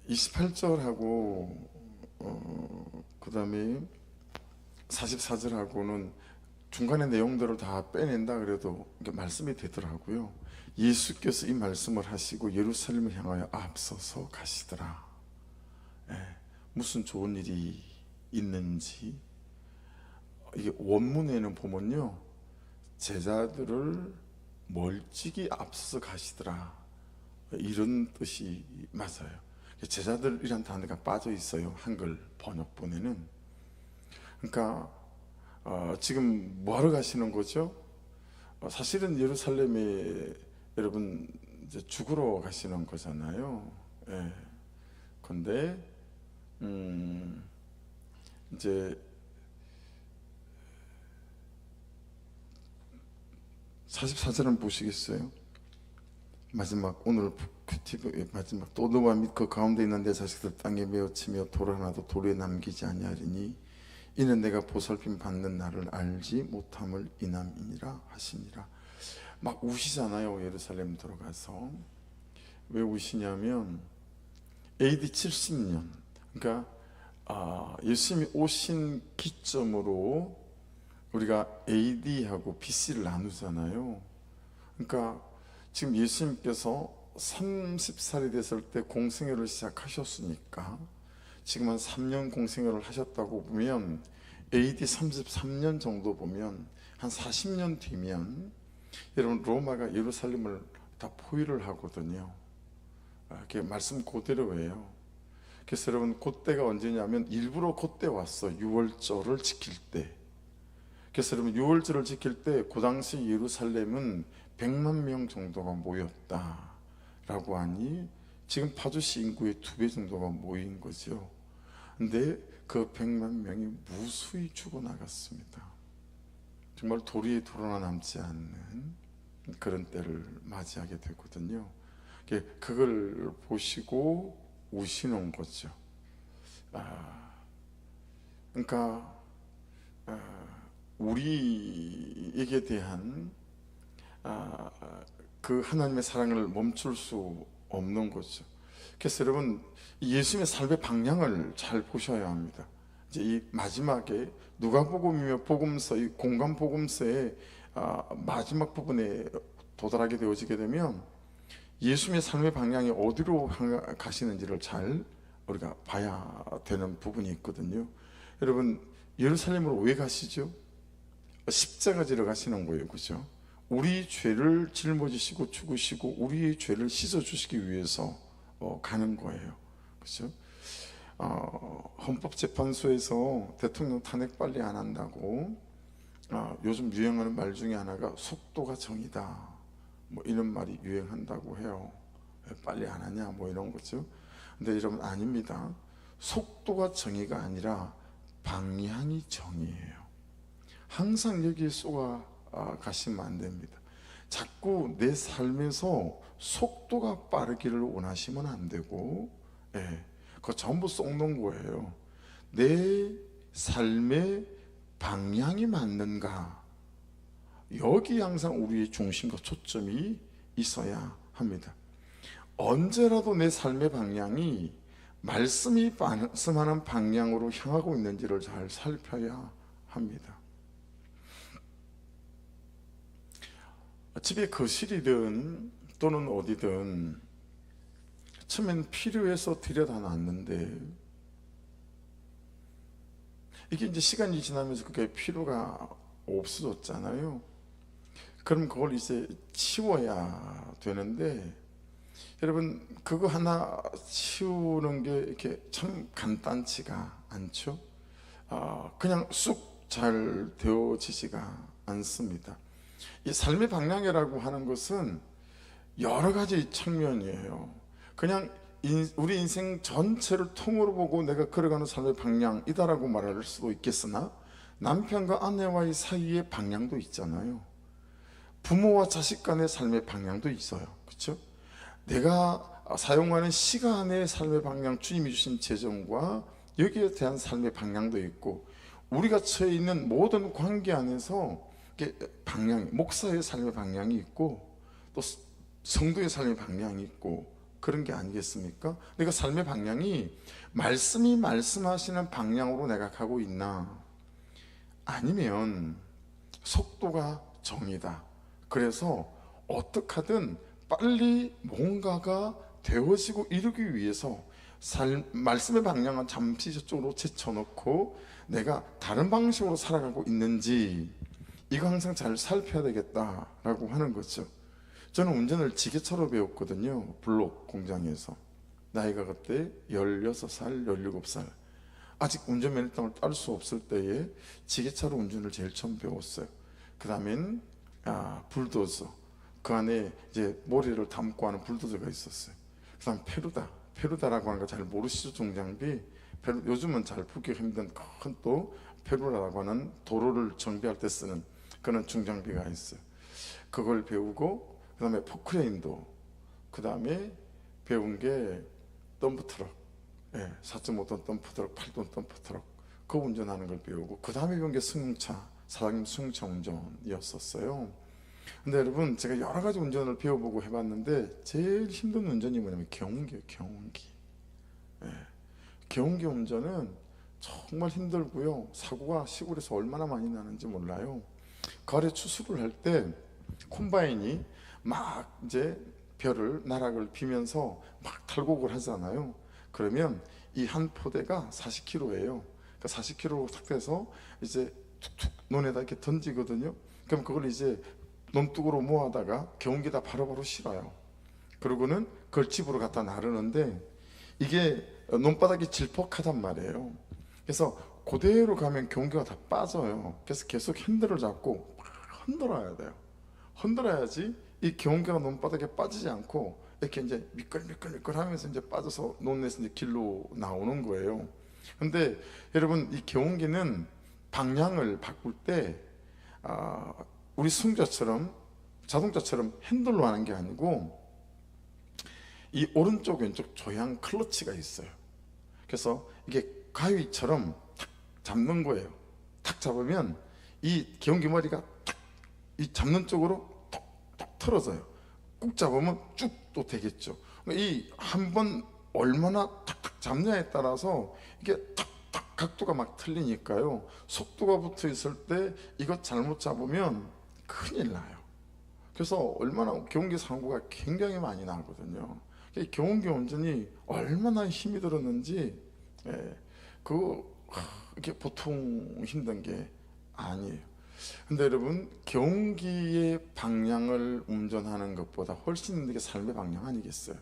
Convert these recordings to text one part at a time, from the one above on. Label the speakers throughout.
Speaker 1: 28절하고 그 다음에 44절하고는 중간의 내용들을 다 빼낸다 그래도 이게 말씀이 되더라고요. 예수께서 이 말씀을 하시고 예루살렘을 향하여 앞서서 가시더라. 예, 무슨 좋은 일이 있는지 이게 원문에는 보면요, 제자들을 멀찍이 앞서서 가시더라, 이런 뜻이 맞아요. 제자들이란 단어가 빠져 있어요, 한글 번역본에는. 그러니까 지금 뭐하러 가시는 거죠? 사실은 예루살렘에 여러분 이제 죽으러 가시는 거잖아요. 예. 근데 이제 44절은 보시겠어요? 마지막 오늘 큐티브 마지막, 또 너와 및 그 가운데 있는 내 자식들 땅에 메어치며 돌 하나도 돌에 남기지 아니하리니 이는 내가 보살핌 받는 날을 알지 못함을 인함이니라 하시니라. 막 우시잖아요, 예루살렘 들어가서. 왜 우시냐면 AD 70년, 그러니까 예수님이 오신 기점으로 우리가 AD하고 BC를 나누잖아요. 그러니까 지금 예수님께서 30살이 됐을 때 공생애를 시작하셨으니까 지금 한 3년 공생애를 하셨다고 보면 AD 33년 정도 보면 한 40년 뒤면 여러분 로마가 예루살렘을 다 포위를 하거든요. 이렇게 말씀 그대로예요. 그래서 여러분 그때가 언제냐면 일부러 그때 왔어, 6월절을 지킬 때. 그래서 여러분 6월절을 지킬 때 그 당시 예루살렘은 100만 명 정도가 모였다라고 하니 지금 파주시 인구의 2배 정도가 모인 거죠. 근데 그 100만 명이 무수히 죽어나갔습니다. 정말 도리에 도로나 남지 않는 그런 때를 맞이하게 되거든요. 그걸 보시고 우시는 거죠. 그러니까 우리에게 대한 그 하나님의 사랑을 멈출 수 없는 거죠. 그래서 여러분 예수님의 삶의 방향을 잘 보셔야 합니다. 이제 이 마지막에 누가복음이며 복음서, 이 공간 복음서의 마지막 부분에 도달하게 되어지게 되면 예수님의 삶의 방향이 어디로 가시는지를 잘 우리가 봐야 되는 부분이 있거든요. 여러분 예루살렘으로 왜 가시죠? 십자가 지러 가시는 거예요, 그죠? 우리 죄를 짊어지시고 죽으시고 우리의 죄를 씻어주시기 위해서 가는 거예요, 그죠? 헌법재판소에서 대통령 탄핵 빨리 안 한다고 요즘 유행하는 말 중에 하나가 속도가 정이다, 뭐 이런 말이 유행한다고 해요. 왜 빨리 안 하냐 뭐 이런 거죠. 근데 여러분 아닙니다. 속도가 정의가 아니라 방향이 정의예요. 항상 여기에 쏘아 가시면 안 됩니다. 자꾸 내 삶에서 속도가 빠르기를 원하시면 안 되고, 그거 전부 쏙놓은 거예요. 내 삶의 방향이 맞는가, 여기 항상 우리의 중심과 초점이 있어야 합니다. 언제라도 내 삶의 방향이 말씀이 말씀하는 방향으로 향하고 있는지를 잘 살펴야 합니다. 집에 거실이든 또는 어디든 처음엔 필요해서 들여다 놨는데 이게 이제 시간이 지나면서 그게 필요가 없어졌잖아요. 그럼 그걸 이제 치워야 되는데 여러분 그거 하나 치우는 게 이렇게 참 간단치가 않죠. 그냥 쑥 잘 되어지지가 않습니다. 이 삶의 방향이라고 하는 것은 여러 가지 측면이에요. 그냥 우리 인생 전체를 통으로 보고 내가 걸어가는 삶의 방향이다라고 말할 수도 있겠으나 남편과 아내와의 사이의 방향도 있잖아요. 부모와 자식 간의 삶의 방향도 있어요, 그렇죠? 내가 사용하는 시간의 삶의 방향, 주님이 주신 재정과 여기에 대한 삶의 방향도 있고, 우리가 처해 있는 모든 관계 안에서 방향, 목사의 삶의 방향이 있고 또 성도의 삶의 방향이 있고 그런 게 아니겠습니까? 내가 삶의 방향이 말씀이 말씀하시는 방향으로 내가 가고 있나, 아니면 속도가 정이다, 그래서 어떻게 하든 빨리 뭔가가 되어지고 이루기 위해서 말씀의 방향은 잠시 저쪽으로 제쳐놓고 내가 다른 방식으로 살아가고 있는지, 이거 항상 잘 살펴야 되겠다라고 하는 거죠. 저는 운전을 지게차로 배웠거든요. 블록 공장에서. 나이가 그때 16살, 17살. 아직 운전면허증을 딸 수 없을 때에 지게차로 운전을 제일 처음 배웠어요. 그 다음엔 불도저, 그 안에 이제 모래를 담고 하는 불도저가 있었어요. 그 다음 페루다라고 하는 거 잘 모르시죠? 중장비. 요즘은 잘 보기 힘든 큰 또 페루다라고 하는 도로를 정비할 때 쓰는 그런 중장비가 있어요. 그걸 배우고, 그 다음에 포크레인도, 그 다음에 배운 게 덤프트럭, 4.5톤 덤프트럭, 8톤 덤프트럭, 그거 운전하는 걸 배우고, 그 다음에 배운 게 승용차, 사장님 승용차 운전이었었어요. 근데 여러분, 제가 여러 가지 운전을 배워보고 해봤는데 제일 힘든 운전이 뭐냐면 경운기예요. 경운기. 경운기 운전은 정말 힘들고요, 사고가 시골에서 얼마나 많이 나는지 몰라요. 가을에 추수를 할 때 콤바인이 막 이제 나락을 비면서 막 탈곡을 하잖아요. 그러면 이 한 포대가 40kg예요. 그러니까 40kg 탁 돼서 이제 툭툭 논에다 이렇게 던지거든요. 그럼 그걸 이제 논둑으로 모아다가 경운기에다 바로바로 실어요. 그러고는 그걸 집으로 갖다 나르는데, 이게 논바닥이 질퍽하단 말이에요. 그래서 그대로 가면 경운기가 다 빠져요. 그래서 계속 핸들을 잡고 흔들어야 돼요. 흔들어야지 이 경운기가 논바닥에 빠지지 않고 이렇게 이제 미끌미끌미끌 하면서 이제 빠져서 논에서 이제 길로 나오는 거예요. 근데 여러분, 이 경운기는 방향을 바꿀 때 우리 자동차처럼 핸들로 하는 게 아니고 이 오른쪽 왼쪽 조향 클러치가 있어요. 그래서 이게 가위처럼 탁 잡는 거예요. 탁 잡으면 이 경운기 머리가 탁 이 잡는 쪽으로 톡톡 틀어져요. 꾹 잡으면 쭉 또 되겠죠. 이 한 번 얼마나 탁탁 잡냐에 따라서 이게 탁탁 각도가 막 틀리니까요. 속도가 붙어 있을 때 이것 잘못 잡으면 큰일 나요. 그래서 얼마나 경운기 사고가 굉장히 많이 나거든요. 경운기 운전이 얼마나 힘이 들었는지, 이게 보통 힘든 게 아니에요. 근데 여러분, 경운기의 방향을 운전하는 것보다 훨씬 힘든 게 삶의 방향 아니겠어요?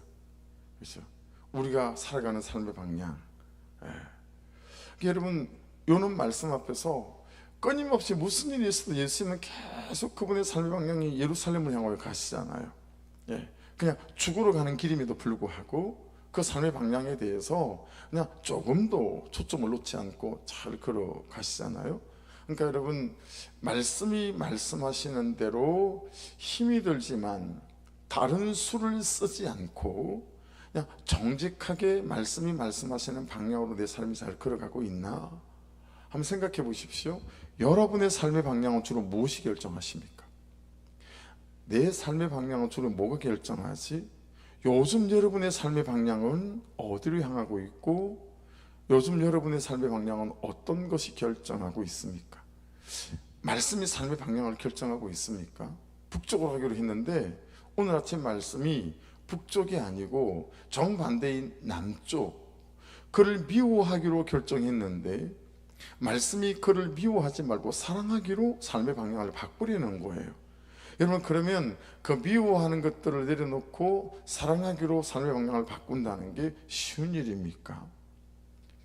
Speaker 1: 그렇죠? 우리가 살아가는 삶의 방향. 여러분, 요는 말씀 앞에서 끊임없이 무슨 일이 있어도 예수님은 계속 그분의 삶의 방향이 예루살렘을 향하여 가시잖아요. 그냥 죽으러 가는 길임에도 불구하고 그 삶의 방향에 대해서 그냥 조금도 초점을 놓지 않고 잘 걸어 가시잖아요. 그러니까 여러분, 말씀이 말씀하시는 대로 힘이 들지만 다른 수를 쓰지 않고 그냥 정직하게 말씀이 말씀하시는 방향으로 내 삶이 잘 걸어가고 있나 한번 생각해 보십시오. 여러분의 삶의 방향은 주로 무엇이 결정하십니까? 내 삶의 방향은 주로 뭐가 결정하지? 요즘 여러분의 삶의 방향은 어디로 향하고 있고, 요즘 여러분의 삶의 방향은 어떤 것이 결정하고 있습니까? 말씀이 삶의 방향을 결정하고 있습니까? 북쪽으로 하기로 했는데 오늘 아침 말씀이 북쪽이 아니고 정반대인 남쪽, 그를 미워하기로 결정했는데 말씀이 그를 미워하지 말고 사랑하기로 삶의 방향을 바꾸려는 거예요. 여러분, 그러면 그 미워하는 것들을 내려놓고 사랑하기로 삶의 방향을 바꾼다는 게 쉬운 일입니까?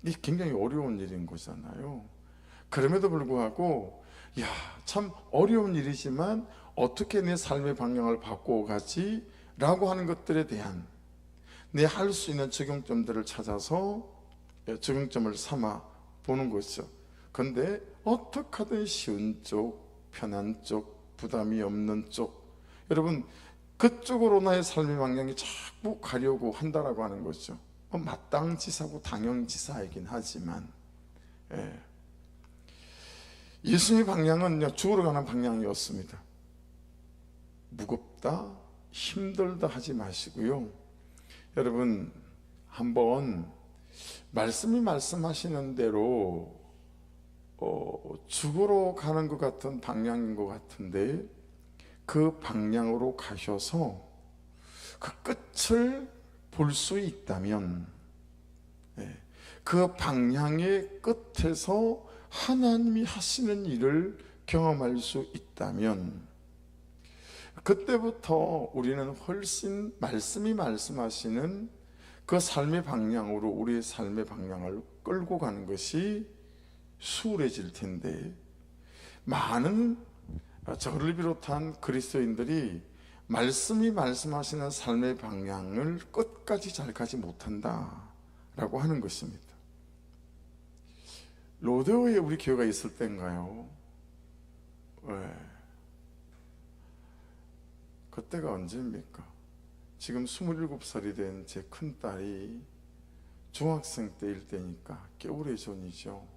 Speaker 1: 이게 굉장히 어려운 일인 거잖아요. 그럼에도 불구하고 참 어려운 일이지만 어떻게 내 삶의 방향을 바꿔가지? 라고 하는 것들에 대한 내 할 수 있는 적용점들을 찾아서 적용점을 삼아 보는 거죠. 근데 어떻게 하든 쉬운 쪽, 편한 쪽, 부담이 없는 쪽, 여러분, 그쪽으로 나의 삶의 방향이 자꾸 가려고 한다라고 하는 거죠. 마땅지사고 당연지사이긴 하지만, 예수님의 방향은 죽으러 가는 여러분 한번 말씀이 말씀하시는 대로 죽으러 가는 것 같은 방향인 것 같은데 그 방향으로 가셔서 그 끝을 볼 수 있다면, 그 방향의 끝에서 하나님이 하시는 일을 경험할 수 있다면 그때부터 우리는 훨씬 말씀이 말씀하시는 그 삶의 방향으로 우리의 삶의 방향을 끌고 가는 것이 수월해질 텐데, 많은 저를 비롯한 그리스도인들이 말씀이 말씀하시는 삶의 방향을 끝까지 잘 가지 못한다라고 하는 것입니다. 로데오에 우리 교회가 있을 때인가요? 그때가 언제입니까? 지금 27살이 된 제 큰딸이 중학생 때일 때니까 꽤 오래전이죠.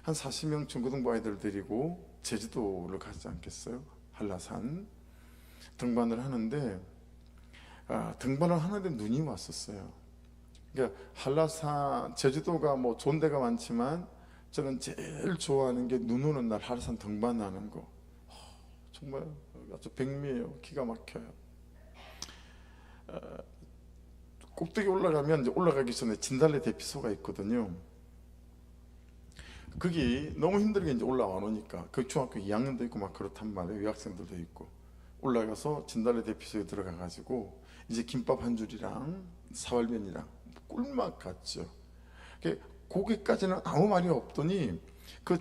Speaker 1: 한 40명 중고등부 아이들 데리고 제주도를 가지 않겠어요? 한라산 등반을 하는데 등반을 하는데 눈이 왔었어요. 그러니까 한라산, 제주도가 뭐 좋은 데가 많지만 저는 제일 좋아하는 게 눈 오는 날 한라산 등반하는 거. 정말 아주 백미예요. 기가 막혀요. 꼭대기 올라가면 이제 올라가기 전에 진달래 대피소가 있거든요. 거기 너무 힘들게 이제 올라와 놓으니까 그 중학교 2학년도 있고 막 그렇단 말이에요. 여학생들도 있고 올라가서 진달래 대피소에 들어가 가지고 이제 김밥 한 줄이랑 사발면이랑 꿀맛 같죠. 거기까지는 아무 말이 없더니 그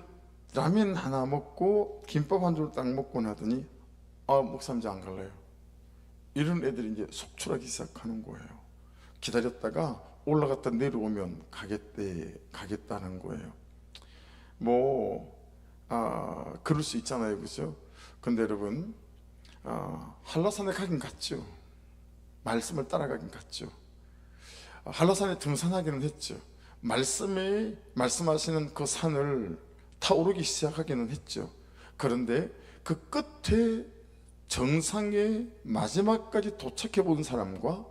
Speaker 1: 라면 하나 먹고 김밥 한 줄 딱 먹고 나더니 목사님 안 갈래요. 이런 애들이 이제 속출하기 시작하는 거예요. 기다렸다가 올라갔다 내려오면 가겠다는 거예요. 그럴 수 있잖아요, 그죠? 근데 여러분, 한라산에 가긴 갔죠. 말씀을 따라가긴 갔죠. 한라산에 등산하기는 했죠. 말씀하시는 그 산을 타오르기 시작하기는 했죠. 그런데 그 끝에 정상의 마지막까지 도착해 본 사람과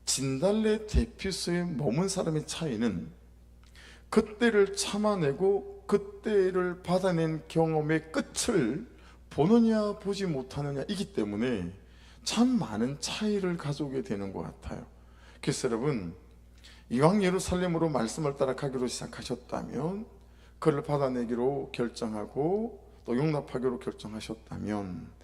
Speaker 1: 진달래 대피소에 머문 사람의 차이는 그때를 참아내고 그때를 받아낸 경험의 끝을 보느냐 보지 못하느냐 이기 때문에 참 많은 차이를 가져오게 되는 것 같아요. 그래서 여러분, 이왕 예루살렘으로 말씀을 따라 가기로 시작하셨다면, 그를 받아내기로 결정하고 또 용납하기로 결정하셨다면,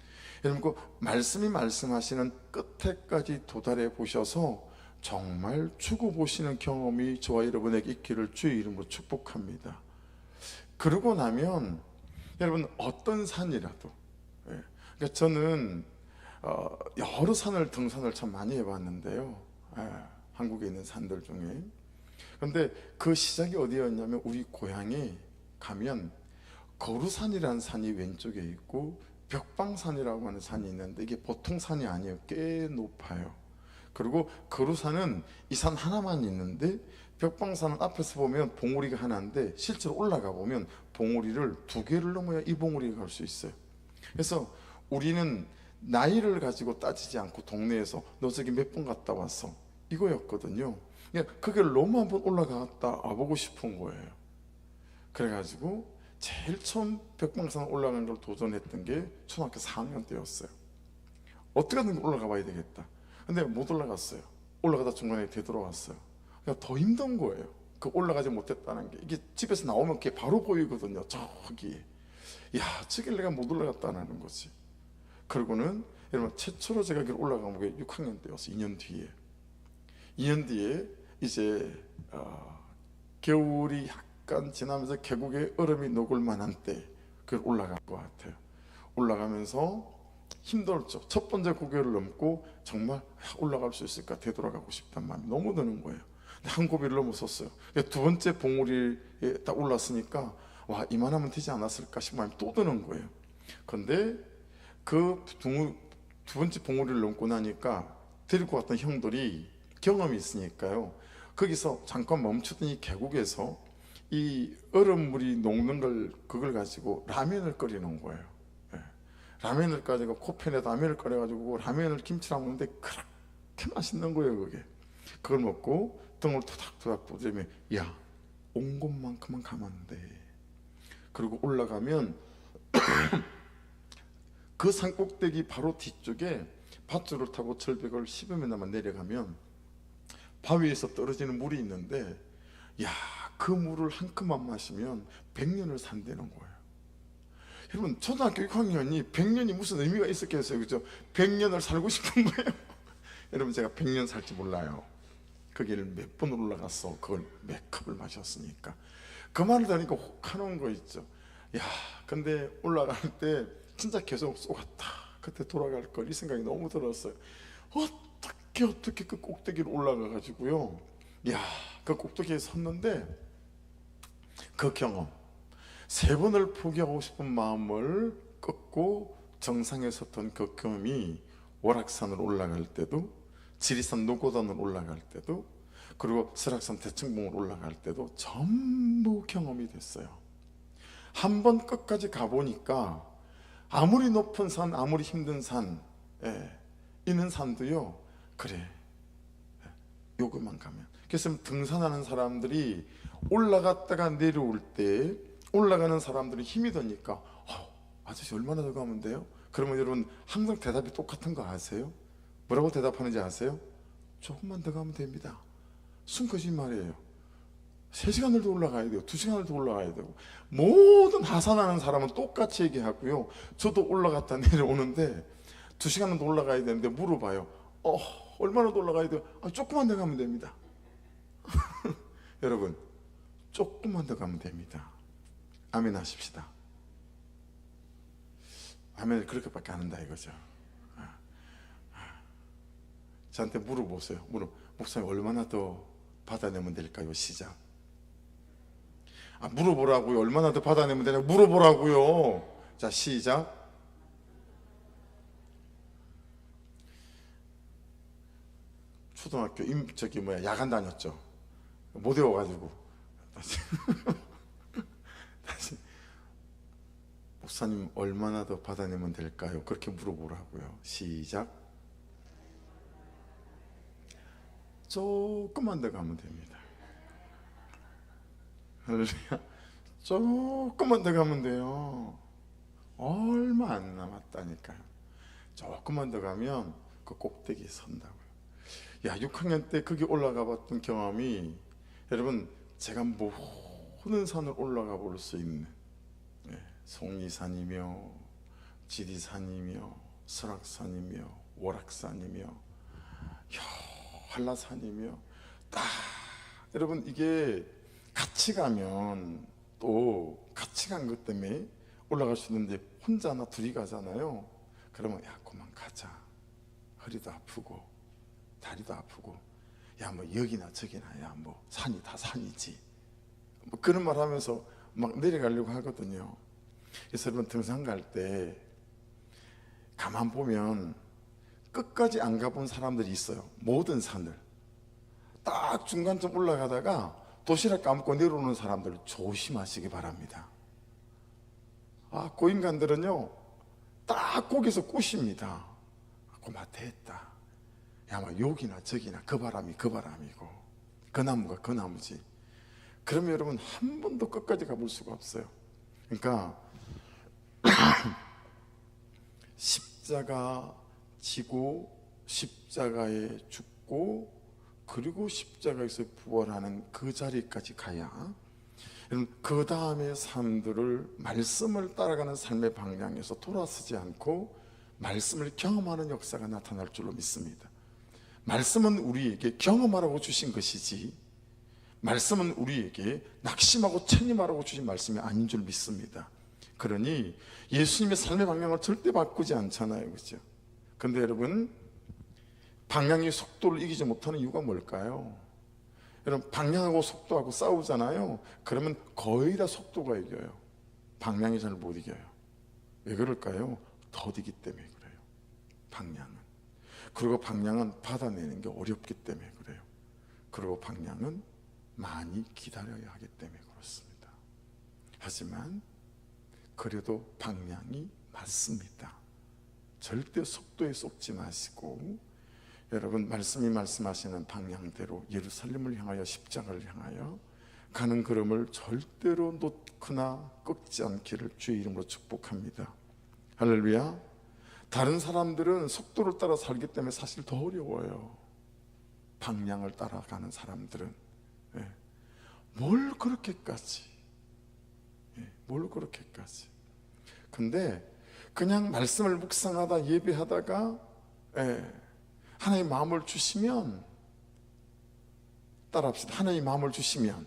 Speaker 1: 여러분 그 말씀이 말씀하시는 끝에까지 도달해 보셔서 정말 죽어 보시는 경험이 저와 여러분에게 있기를 주의 이름으로 축복합니다. 그러고 나면 여러분 어떤 산이라도, 그러니까 저는 여러 산을 등산을 참 많이 해봤는데요. 한국에 있는 산들 중에. 그런데 그 시작이 어디였냐면 우리 고향에 가면 거루산이라는 산이 왼쪽에 있고 벽방산이라고 하는 산이 있는데 이게 보통 산이 아니에요. 꽤 높아요. 그리고 거루산은 이 산 하나만 있는데 벽방산은 앞에서 보면 봉우리가 하나인데 실제로 올라가 보면 봉우리를 2개를 넘어야 이 봉우리가 갈 수 있어요. 그래서 우리는 나이를 가지고 따지지 않고 동네에서 너 저기 몇 번 갔다 왔어 이거였거든요. 그걸 너무 한번 올라갔다 와보고 싶은 거예요. 그래가지고 제일 처음 벽방산 올라가는 걸 도전했던 게 초등학교 4학년 때였어요. 어떻게든 올라가 봐야 되겠다. 근데 못 올라갔어요. 올라가다 중간에 되돌아왔어요. 그러니까 더 힘든 거예요. 그 올라가지 못했다는 게. 이게 집에서 나오면 그게 바로 보이거든요. 저기. 야, 저길 내가 못 올라갔다는 거지. 그러고는 여러분 최초로 제가 길 올라간 게 6학년 때였어요. 2년 뒤에. 2년 뒤에 이제 겨울이 약간 지나면서 계곡에 얼음이 녹을 만한 때 그걸 올라간 것 같아요. 올라가면서 힘들었죠. 첫 번째 고개를 넘고 정말 올라갈 수 있을까 되돌아가고 싶단 마음이 너무 드는 거예요. 근데 한 고비를 넘었었어요. 두 번째 봉우리에 딱 올랐으니까 와, 이만하면 되지 않았을까 싶은 마음이 또 드는 거예요. 그런데 그 두 번째 봉우리를 넘고 나니까 데리고 갔던 형들이 경험이 있으니까요. 거기서 잠깐 멈추던 이 계곡에서 이 얼음물이 녹는 그걸 가지고 라면을 끓이는 거예요. 라면을 가지고 코펜에 라면을 끓여가지고 라면을 김치랑 먹는데 그렇게 맛있는 거예요. 그게 그걸 먹고 등을 토닥토닥 두드리면 야, 온 곳만큼은 가면 돼. 그리고 올라가면 그 산 꼭대기 바로 뒤쪽에 밧줄을 타고 절벽을 10여 m만 내려가면 바위에서 떨어지는 물이 있는데, 야, 그 물을 한 컵만 마시면 100년을 산다는 거예요. 여러분, 초등학교 6학년이 100년이 무슨 의미가 있었겠어요? 그죠? 100년을 살고 싶은 거예요. 여러분, 제가 100년 살지 몰라요. 거기를 몇 번 올라갔어. 그걸 몇 컵을 마셨으니까. 그 말을 들으니까 혹하는 거 있죠. 야, 근데 올라갈 때 진짜 계속 쏘갔다, 그때 돌아갈 걸, 이 생각이 너무 들었어요. 어떻게 그 꼭대기를 올라가 가지고요, 야, 그 꼭대기에 섰는데 그 경험, 3번을 포기하고 싶은 마음을 꺾고 정상에 섰던 그 경험이 월악산을 올라갈 때도, 지리산 노고단을 올라갈 때도, 그리고 설악산 대청봉을 올라갈 때도 전부 경험이 됐어요. 한 번 끝까지 가보니까 아무리 높은 산, 아무리 힘든 산, 있는 산도요, 그래, 요것만 가면. 그래서 등산하는 사람들이 올라갔다가 내려올 때 올라가는 사람들이 힘이 드니까 아저씨 얼마나 더 가면 돼요? 그러면 여러분 항상 대답이 똑같은 거 아세요? 뭐라고 대답하는지 아세요? 조금만 더 가면 됩니다. 순 거짓말이에요. 3시간을 더 올라가야 돼요. 2시간을 더 올라가야 되고. 모든 하산하는 사람은 똑같이 얘기하고요. 저도 올라갔다 내려오는데 2시간은 더 올라가야 되는데 물어봐요. 얼마나 더 올라가야 돼요? 조금만 더 가면 됩니다. 여러분, 조금만 더 가면 됩니다. 아멘 하십시다. 아멘을 그렇게밖에 안 한다 이거죠. 저한테 물어보세요. 목사님 얼마나 더 받아내면 될까요? 시작. 물어보라고요. 얼마나 더 받아내면 되냐 물어보라고요. 자, 시작. 초등학교 야간 다녔죠. 못 외워가지고 다시 목사님 얼마나 더 받아내면 될까요? 그렇게 물어보라고요. 시작. 조금만 더 가면 됩니다. 할렐루야. 조금만 더 가면 돼요. 얼마 안 남았다니까요. 조금만 더 가면 그 꼭대기에 선다고요. 야, 6학년 때 거기 올라가 봤던 경험이, 여러분, 제가 모든 산을 올라가 볼 수 있는, 송리산이며 지리산이며 설악산이며 월악산이며 한라산이며 딱, 여러분, 이게 같이 가면 또 같이 간 것 때문에 올라갈 수 있는데, 혼자나 둘이 가잖아요. 그러면 야, 그만 가자. 허리도 아프고 다리도 아프고, 야, 뭐 여기나 저기나, 야, 뭐 산이 다 산이지, 뭐 그런 말 하면서 막 내려가려고 하거든요. 그래서 여러분, 등산 갈 때 가만 보면 끝까지 안 가본 사람들이 있어요. 모든 산을 딱 중간쯤 올라가다가 도시락 까먹고 내려오는 사람들 조심하시기 바랍니다. 그 인간들은요, 딱 거기서 꾸십니다. 고마 됐다. 야, 막 여기나 저기나 그 바람이 그 바람이고 그 나무가 그 나무지. 그러면 여러분 한 번도 끝까지 가볼 수가 없어요. 그러니까 십자가 지고 십자가에 죽고 그리고 십자가에서 부활하는 그 자리까지 가야, 그 다음의 삶들을, 말씀을 따라가는 삶의 방향에서 돌아서지 않고 말씀을 경험하는 역사가 나타날 줄로 믿습니다. 말씀은 우리에게 경험하라고 주신 것이지, 말씀은 우리에게 낙심하고 체념하라고 주신 말씀이 아닌 줄 믿습니다. 그러니 예수님의 삶의 방향을 절대 바꾸지 않잖아요, 그렇죠? 근데 여러분, 방향의 속도를 이기지 못하는 이유가 뭘까요? 여러분, 방향하고 속도하고 싸우잖아요. 그러면 거의 다 속도가 이겨요. 방향이 잘 못 이겨요. 왜 그럴까요? 더디기 때문에 그래요, 방향은. 그리고 방향은 받아내는 게 어렵기 때문에 그래요. 그리고 방향은 많이 기다려야 하기 때문에 그렇습니다. 하지만 그래도 방향이 맞습니다. 절대 속도에 속지 마시고, 여러분, 말씀이 말씀하시는 방향대로 예루살렘을 향하여, 십자가를 향하여 가는 걸음을 절대로 놓거나 꺾지 않기를 주의 이름으로 축복합니다. 할렐루야. 다른 사람들은 속도를 따라 살기 때문에 사실 더 어려워요. 방향을 따라가는 사람들은. 예. 뭘 그렇게까지. 뭘 그렇게까지. 근데 그냥 말씀을 묵상하다 예배하다가 하나님 마음을 주시면, 따라합시다. 하나님 마음을 주시면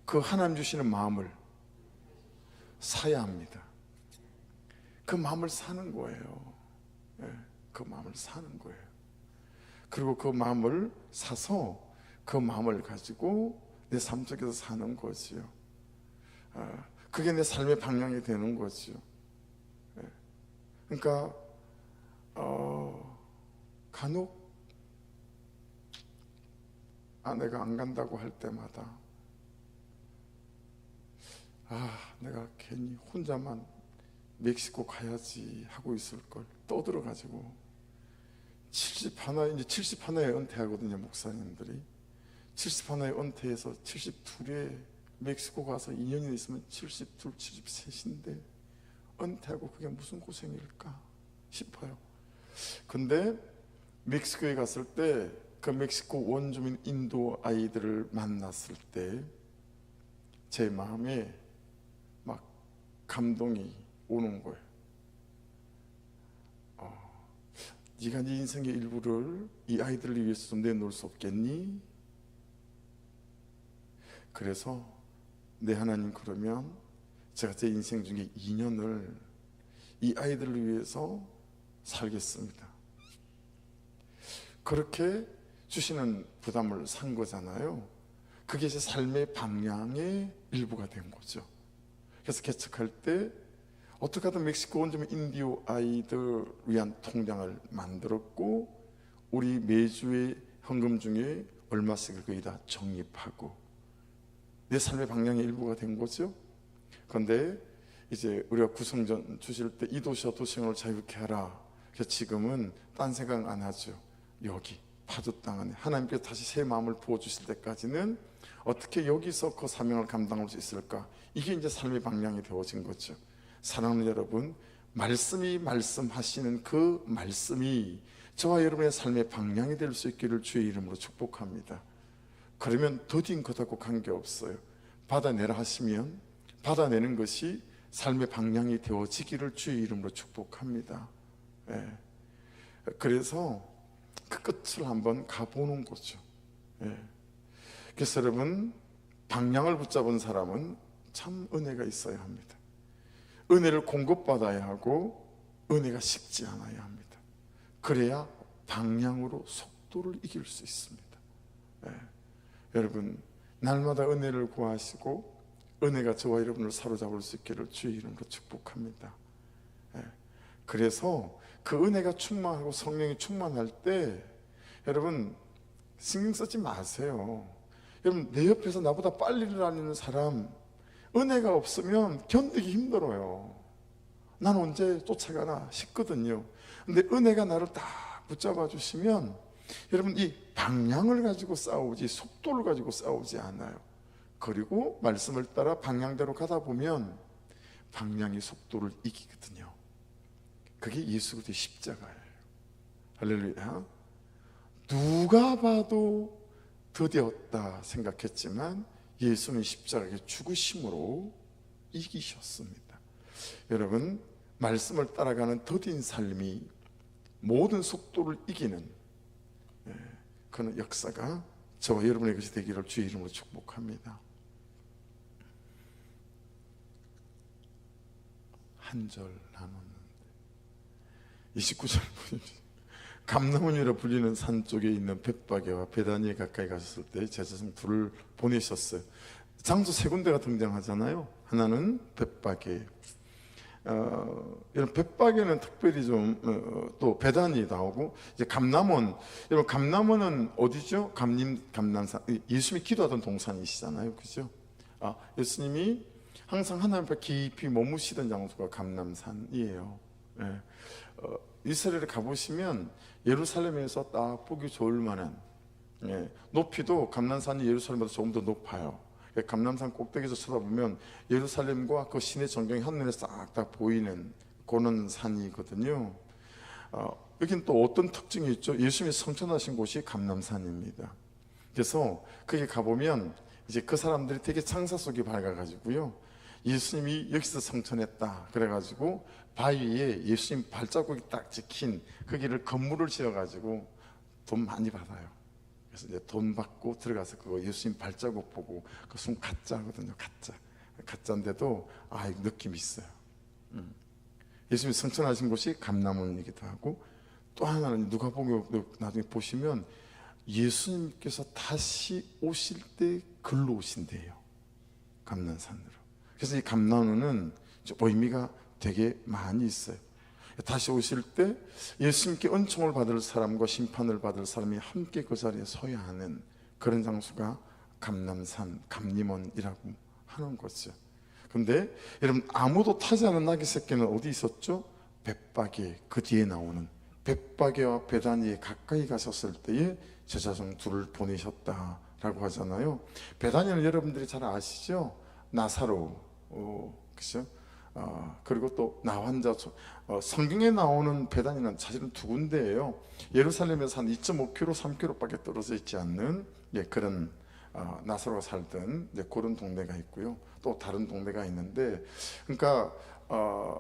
Speaker 1: 그 하나님 주시는 마음을 사야 합니다. 그 마음을 사는 거예요. 그 마음을 사는 거예요. 그리고 그 마음을 사서 그 마음을 가지고 내 삶 속에서 사는 거지요. 그게 내 삶의 방향이 되는 거지요. 그러니까 간혹 아내가 안 간다고 할 때마다 내가 괜히 혼자만 멕시코 가야지 하고 있을 걸 떠들어가지고 71에 은퇴하거든요. 목사님들이 71에 은퇴해서 72에 멕시코 가서 2년이 있으면 72, 73인데 은퇴하고 그게 무슨 고생일까 싶어요. 근데 멕시코에 갔을 때 그 멕시코 원주민 인도 아이들을 만났을 때 제 마음에 막 감동이 오는 거예요. 네가 네 인생의 일부를 이 아이들을 위해서 좀 내놓을 수 없겠니? 그래서 네 하나님, 그러면 제가 제 인생 중에 2년을 이 아이들을 위해서 살겠습니다. 그렇게 주시는 부담을 산 거잖아요. 그게 제 삶의 방향의 일부가 된 거죠. 그래서 개척할 때 어떻게 하든 멕시코 원주민 인디오 아이들 위한 통장을 만들었고, 우리 매주의 헌금 중에 얼마씩을 거의 다 적립하고 내 삶의 방향의 일부가 된 거죠. 그런데 이제 우리가 구성전 주실 때 이 도시와 도시형을 자유케 하라. 그래서 지금은 딴 생각 안 하죠. 여기 파주 땅 안에 하나님께서 다시 새 마음을 부어주실 때까지는 어떻게 여기서 그 사명을 감당할 수 있을까? 이게 이제 삶의 방향이 되어진 거죠. 사랑하는 여러분, 말씀이 말씀하시는 그 말씀이 저와 여러분의 삶의 방향이 될 수 있기를 주의 이름으로 축복합니다. 그러면 더딘 것하고 관계없어요. 받아내라 하시면 받아내는 것이 삶의 방향이 되어지기를 주의 이름으로 축복합니다. 그래서 그 끝을 한번 가보는 거죠. 그래서 여러분, 방향을 붙잡은 사람은 참 은혜가 있어야 합니다. 은혜를 공급받아야 하고 은혜가 식지 않아야 합니다. 그래야 방향으로 속도를 이길 수 있습니다. 여러분, 날마다 은혜를 구하시고 은혜가 저와 여러분을 사로잡을 수 있기를 주의 이름으로 축복합니다. 그래서 그 은혜가 충만하고 성령이 충만할 때 여러분 신경 쓰지 마세요. 여러분, 내 옆에서 나보다 빨리 다니는 사람 은혜가 없으면 견디기 힘들어요. 난 언제 쫓아가나 싶거든요. 근데 은혜가 나를 딱 붙잡아 주시면 여러분, 이 방향을 가지고 싸우지 속도를 가지고 싸우지 않아요. 그리고 말씀을 따라 방향대로 가다 보면 방향이 속도를 이기거든요. 그게 예수 그리스도의 십자가예요. 할렐루야. 누가 봐도 드디었다 생각했지만 예수는 십자가에 죽으심으로 이기셨습니다. 여러분, 말씀을 따라가는 더딘 삶이 모든 속도를 이기는 그런 역사가 저와 여러분의 것이 되기를 주의 이름으로 축복합니다. 한 절 남았는데 29절 보십시오. 감람원이라 불리는 산 쪽에 있는 벳바게와 베다니에 가까이 가셨을 때 제자성 둘을 보내셨어요. 장소 세 군데가 등장하잖아요. 하나는 벳바게. 여러분, 벳바게는 특별히 좀 또 베다니 나오고, 이제 감람원. 여러분, 감람원은 어디죠? 감람산. 예수님이 기도하던 동산이시잖아요, 그죠? 예수님이 항상 하나님 앞에 깊이 머무시던 장소가 감람산이에요. 예. 이스라엘에 가보시면 예루살렘에서 딱 보기 좋을 만한, 예, 높이도 감람산이 예루살렘보다 조금 더 높아요. 감람산 꼭대기에서 쳐다보면 예루살렘과 그 시내 전경이 한눈에 싹 다 보이는 그런 산이거든요. 여기는 또 어떤 특징이 있죠? 예수님이 성천하신 곳이 감람산입니다. 그래서 거기 가보면 이제 그 사람들이 되게 창사 속이 밝아가지고요, 예수님이 여기서 성천했다 그래가지고 바위에 예수님 발자국이 딱 찍힌 거기를 건물을 지어가지고 돈 많이 받아요. 그래서 이제 돈 받고 들어가서 그거 예수님 발자국 보고, 그 순 가짜거든요. 가짜인데도 느낌이 있어요. 예수님이 성천하신 곳이 감람원이기도 하고, 또 하나는 누가복음 나중에 보시면 예수님께서 다시 오실 때 글로 오신대요, 감람산으로. 그래서 이 감람원은 의미가 되게 많이 있어요. 다시 오실 때 예수님께 은총을 받을 사람과 심판을 받을 사람이 함께 그 자리에 서야 하는 그런 장소가 감람산, 감림원이라고 하는 거죠. 근데 여러분, 아무도 타지 않은 나귀 새끼는 어디 있었죠? 벳바게, 그 뒤에 나오는 벳바게와 베다니에 가까이 가셨을 때에 제자중 둘을 보내셨다라고 하잖아요. 베다니는 여러분들이 잘 아시죠? 나사로, 그죠? 그리고 또 나환자, 성경에 나오는 베다니는 사실은 두 군데예요. 예루살렘에서 한 2.5km, 3km밖에 떨어져 있지 않는, 그런 나사로가 살던 그런 동네가 있고요. 또 다른 동네가 있는데, 그러니까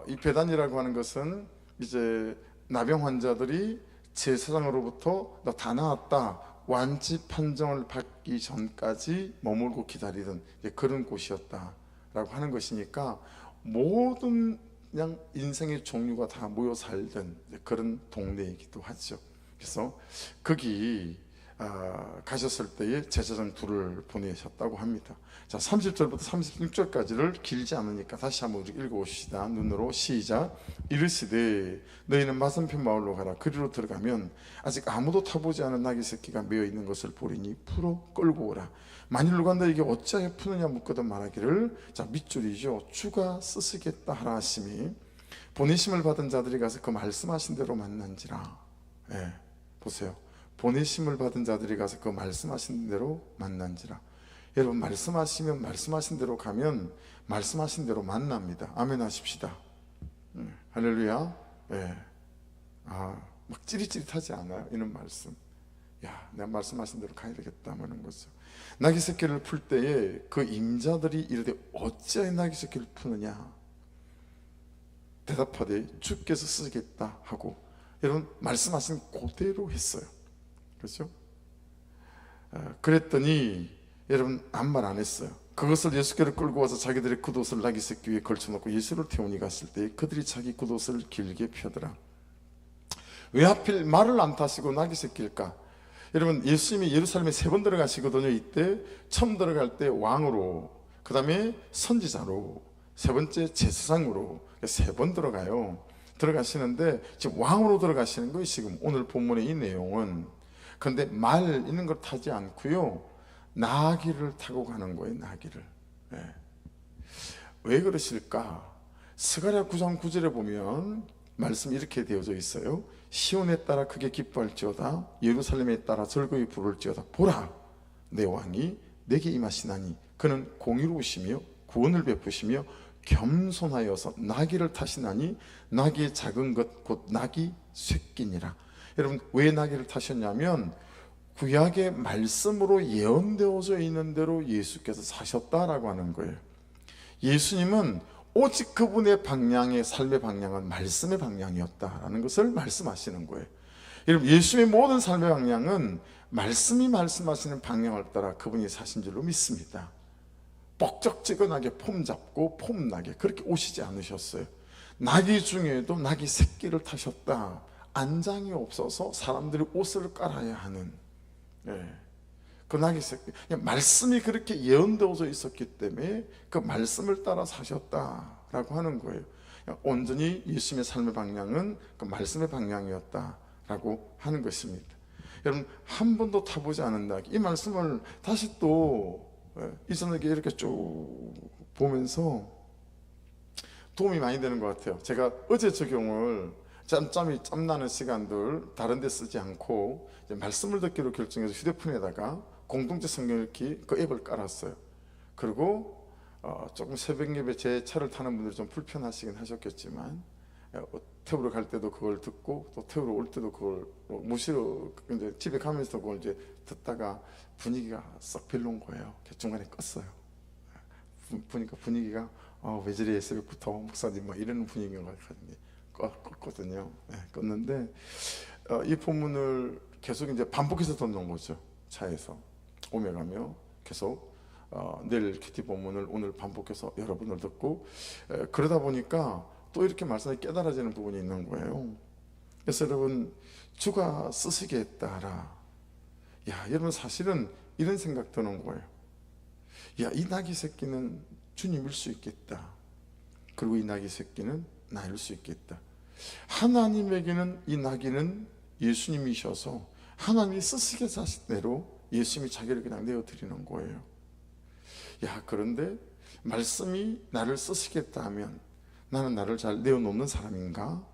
Speaker 1: 이 베다니라고 하는 것은 이제 나병 환자들이 제사장으로부터 너 다 나았다, 완치 판정을 받기 전까지 머물고 기다리던 그런 곳이었다라고 하는 것이니까, 모든 그냥 인생의 종류가 다 모여 살던 그런 동네이기도 하죠. 그래서 거기 가셨을 때에 제사장 둘을 보내셨다고 합니다. 자, 30절부터 36절까지를 길지 않으니까 다시 한번 읽어봅시다. 눈으로 시작. 이르시되 너희는 맞은편 마을로 가라. 그리로 들어가면 아직 아무도 타보지 않은 나귀 새끼가 메어 있는 것을 보리니 풀어 끌고 오라. 만일 누가 너에게 어찌하여 푸느냐 묻거든 말하기를, 자, 밑줄이죠, 주가 쓰시겠다 하라 하심이, 보내심을 받은 자들이 가서 그 말씀하신 대로 만난지라. 보세요. 보내심을 받은 자들이 가서 그 말씀하신 대로 만난지라. 여러분, 말씀하시면 말씀하신 대로 가면 말씀하신 대로 만납니다. 아멘 하십시다. 할렐루야. 막 찌릿찌릿하지 않아요, 이런 말씀. 야, 내가 말씀하신 대로 가야 되겠다 하는 거죠. 나귀 새끼를 풀 때에 그 임자들이 이르되 어찌하여 나귀 새끼를 푸느냐 대답하되 주께서 쓰겠다 하고, 여러분, 말씀하신 그대로 했어요. 그렇죠? 그랬더니 여러분, 아무 말 안 했어요. 그것을 예수께로 끌고 와서 자기들의 겉옷을 나귀 새끼 위에 걸쳐놓고 예수를 태우니 갔을 때 그들이 자기 겉옷을 길게 펴더라. 왜 하필 말을 안 타시고 나귀 새끼일까? 여러분, 예수님이 예루살렘에 3번 들어가시거든요. 이때 처음 들어갈 때 왕으로, 그 다음에 선지자로, 3번째 제사장으로 3번 들어가시는데 지금 왕으로 들어가시는 거예요, 지금 오늘 본문의 이 내용은. 그런데 말 있는 걸 타지 않고요, 나귀를 타고 가는 거예요, 나귀를. 왜 그러실까? 스가랴 9장 9절에 보면 말씀이 이렇게 되어져 있어요. 시온에 따라 크게 기뻐할지어다, 예루살렘에 따라 즐거이 부를지어다. 보라, 내 왕이 내게 임하시나니 그는 공의로우시며 구원을 베푸시며 겸손하여서 나귀를 타시나니 나귀의 작은 것 곧 나귀 새끼니라. 여러분, 왜 나귀를 타셨냐면 구약의 말씀으로 예언되어져 있는 대로 예수께서 사셨다라고 하는 거예요. 예수님은 오직 그분의 방향의 삶의 방향은 말씀의 방향이었다라는 것을 말씀하시는 거예요. 여러분, 예수의 모든 삶의 방향은 말씀이 말씀하시는 방향을 따라 그분이 사신 줄로 믿습니다. 뻑적지근하게 폼 잡고 폼나게 그렇게 오시지 않으셨어요. 나귀 중에도 나귀 새끼를 타셨다. 안장이 없어서 사람들이 옷을 깔아야 하는, 그 나귀 새끼, 말씀이 그렇게 예언되어져 있었기 때문에 그 말씀을 따라 사셨다라고 하는 거예요. 온전히 예수님의 삶의 방향은 그 말씀의 방향이었다라고 하는 것입니다. 여러분, 한 번도 타보지 않은 나귀, 이 말씀을 다시 또 이전에 이렇게 쭉 보면서 도움이 많이 되는 것 같아요. 제가 어제 적용을 짬나는 시간들 다른 데 쓰지 않고 이제 말씀을 듣기로 결정해서 휴대폰에다가 공동체 성경 읽기 그 앱을 깔았어요. 그리고 조금 새벽 예배 제 차를 타는 분들이 좀 불편하시긴 하셨겠지만 태우러 갈 때도 그걸 듣고 또 태우러 올 때도 그걸 무시로 이제 집에 가면서 그걸 이제 듣다가 분위기가 썩 별로인 거예요. 중간에 껐어요. 보니까 분위기가 왜 저리 새벽부터 목사님 막 이러는 분위기인 것 같은데 껐거든요. 네, 껐는데 이 본문을 계속 이제 반복해서 듣는 거죠. 차에서 오며 가며 계속 내일 큐티 본문을 오늘 반복해서 여러 번을 듣고 그러다 보니까 또 이렇게 말씀이 깨달아지는 부분이 있는 거예요. 그래서 여러분, 주가 쓰시게 했다라. 야, 여러분 사실은 이런 생각 드는 거예요. 야, 이 나귀 새끼는 주님일 수 있겠다. 그리고 이 나귀 새끼는 나일 수 있겠다. 하나님에게는 이 나귀는 예수님이셔서 하나님이 쓰시게 하신 대로 예수님이 자기를 그냥 내어드리는 거예요. 야, 그런데 말씀이 나를 쓰시겠다 하면 나는 나를 잘 내어놓는 사람인가?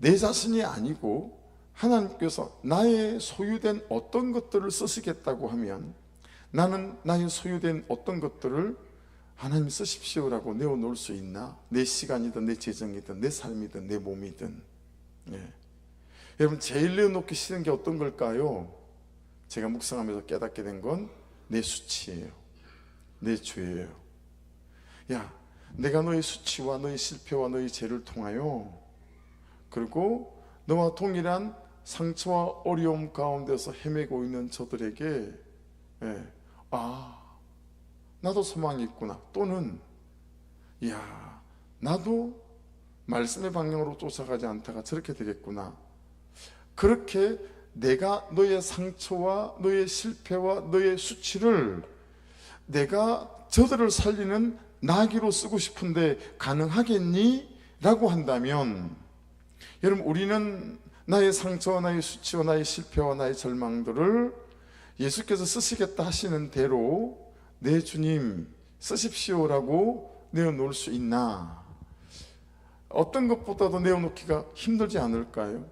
Speaker 1: 내 자신이 아니고 하나님께서 나의 소유된 어떤 것들을 쓰시겠다고 하면 나는 나의 소유된 어떤 것들을 하나님 쓰십시오라고 내어놓을 수 있나? 내 시간이든 내 재정이든 내 삶이든 내 몸이든. 예. 여러분, 제일 내어놓기 싫은 게 어떤 걸까요? 제가 묵상하면서 깨닫게 된 건 내 수치예요. 내 죄예요. 야, 내가 너의 수치와 너의 실패와 너의 죄를 통하여 그리고 너와 동일한 상처와 어려움 가운데서 헤매고 있는 저들에게 나도 소망이 있구나, 또는 야, 나도 말씀의 방향으로 쫓아가지 않다가 저렇게 되겠구나, 그렇게 내가 너의 상처와 너의 실패와 너의 수치를 내가 저들을 살리는 나귀로 쓰고 싶은데 가능하겠니? 라고 한다면 여러분, 우리는 나의 상처와 나의 수치와 나의 실패와 나의 절망들을 예수께서 쓰시겠다 하시는 대로 내 주님 쓰십시오라고 내어놓을 수 있나? 어떤 것보다도 내어놓기가 힘들지 않을까요?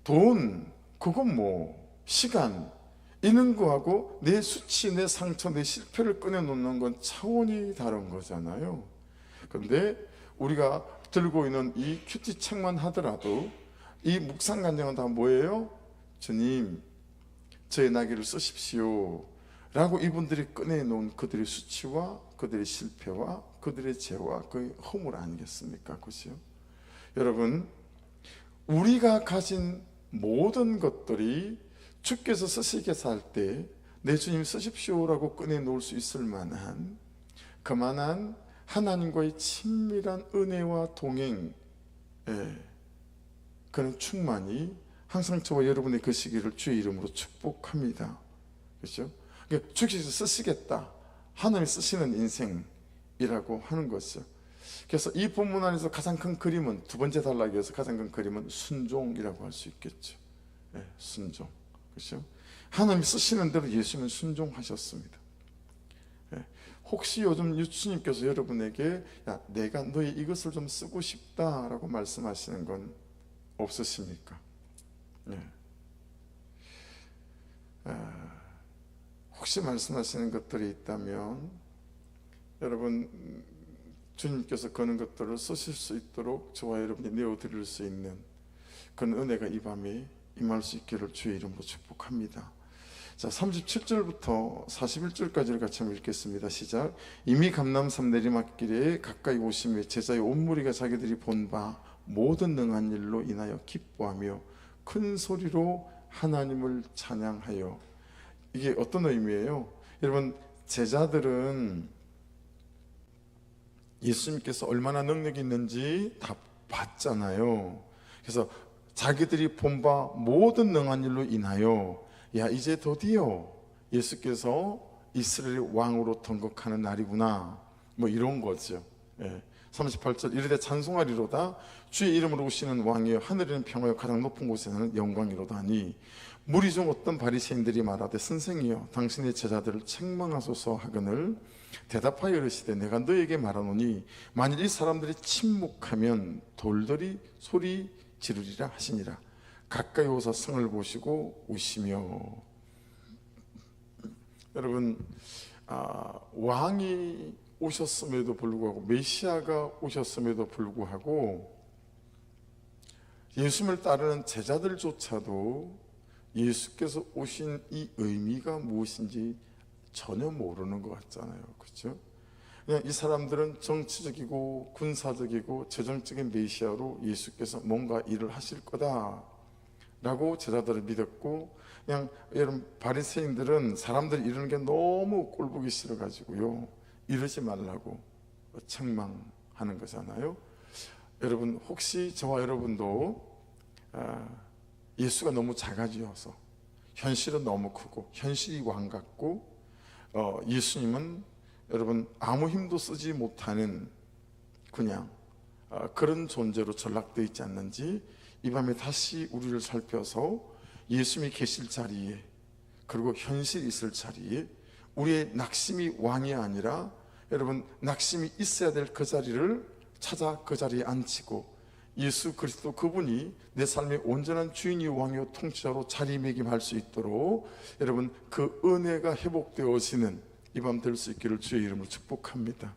Speaker 1: 돈, 그건 시간, 이런 거하고 내 수치, 내 상처, 내 실패를 꺼내놓는 건 차원이 다른 거잖아요. 그런데 우리가 들고 있는 이 큐티 책만 하더라도 이 묵상 간증은 다 뭐예요? 주님, 저의 나귀를 쓰십시오 라고 이분들이 꺼내놓은 그들의 수치와 그들의 실패와 그들의 죄와 그 허물 아니겠습니까? 그렇죠? 여러분, 우리가 가진 모든 것들이 주께서 쓰시게서 할 때 내 주님 쓰십시오라고 꺼내놓을 수 있을 만한 그만한 하나님과의 친밀한 은혜와 동행, 그런 충만이 항상 저와 여러분의 그 시기를 주의 이름으로 축복합니다. 그렇죠? 그러니까 주께서 쓰시겠다, 하나님이 쓰시는 인생이라고 하는 것이죠. 그래서 이 본문 안에서 가장 큰 그림은, 두 번째 단락에서 가장 큰 그림은 순종이라고 할 수 있겠죠. 순종. 그렇죠? 하나님이 쓰시는 대로 예수님은 순종하셨습니다. 혹시 요즘 예수님께서 여러분에게 야, 내가 너의 이것을 좀 쓰고 싶다라고 말씀하시는 건 없으십니까? 혹시 말씀하시는 것들이 있다면 여러분, 주님께서 그런 것들을 쓰실 수 있도록 저와 여러분이 내어드릴 수 있는 그런 은혜가 이 밤에 임할 수 있기를 주의 이름으로 축복합니다. 자, 37절부터 41절까지를 같이 한번 읽겠습니다. 시작. 이미 감람산 내리막길에 가까이 오심에 제자의 온 무리가 자기들이 본 바 모든 능한 일로 인하여 기뻐하며 큰 소리로 하나님을 찬양하여. 이게 어떤 의미예요? 여러분, 제자들은 예수님께서 얼마나 능력이 있는지 다 봤잖아요. 그래서 자기들이 본 바 모든 능한 일로 인하여, 야, 이제 드디어 예수께서 이스라엘의 왕으로 등극하는 날이구나, 이런 거죠. 38절, 이르되 찬송하리로다 주의 이름으로 오시는 왕이여, 하늘에는 평화여 가장 높은 곳에는 영광이로다 하니 무리 중 어떤 바리새인들이 말하되 선생이여 당신의 제자들을 책망하소서 하거늘 대답하여 이르시되 내가 너에게 말하노니 만일 이 사람들이 침묵하면 돌들이 소리 지르리라 하시니라. 가까이 오사 성을 보시고 우시며. 여러분, 왕이 오셨음에도 불구하고, 메시아가 오셨음에도 불구하고 예수님을 따르는 제자들조차도 예수께서 오신 이 의미가 무엇인지 전혀 모르는 것 같잖아요. 그렇죠? 그냥 이 사람들은 정치적이고 군사적이고 재정적인 메시아로 예수께서 뭔가 일을 하실 거다라고 제자들을 믿었고, 그냥 여러분 바리새인들은 사람들이 이러는 게 너무 꼴보기 싫어가지고요, 이러지 말라고 책망하는 거잖아요. 여러분, 혹시 저와 여러분도 예수가 너무 작아지어서 현실은 너무 크고 현실이 왕 같고 예수님은 여러분 아무 힘도 쓰지 못하는 그냥 그런 존재로 전락되어 있지 않는지 이 밤에 다시 우리를 살펴서 예수님이 계실 자리에, 그리고 현실이 있을 자리에 우리의 낙심이 왕이 아니라 여러분 낙심이 있어야 될 그 자리를 찾아 그 자리에 앉히고 예수 그리스도 그분이 내 삶의 온전한 주인이 왕이요 통치자로 자리매김할 수 있도록 여러분 그 은혜가 회복되어지는 이 밤 될 수 있기를 주의 이름으로 축복합니다.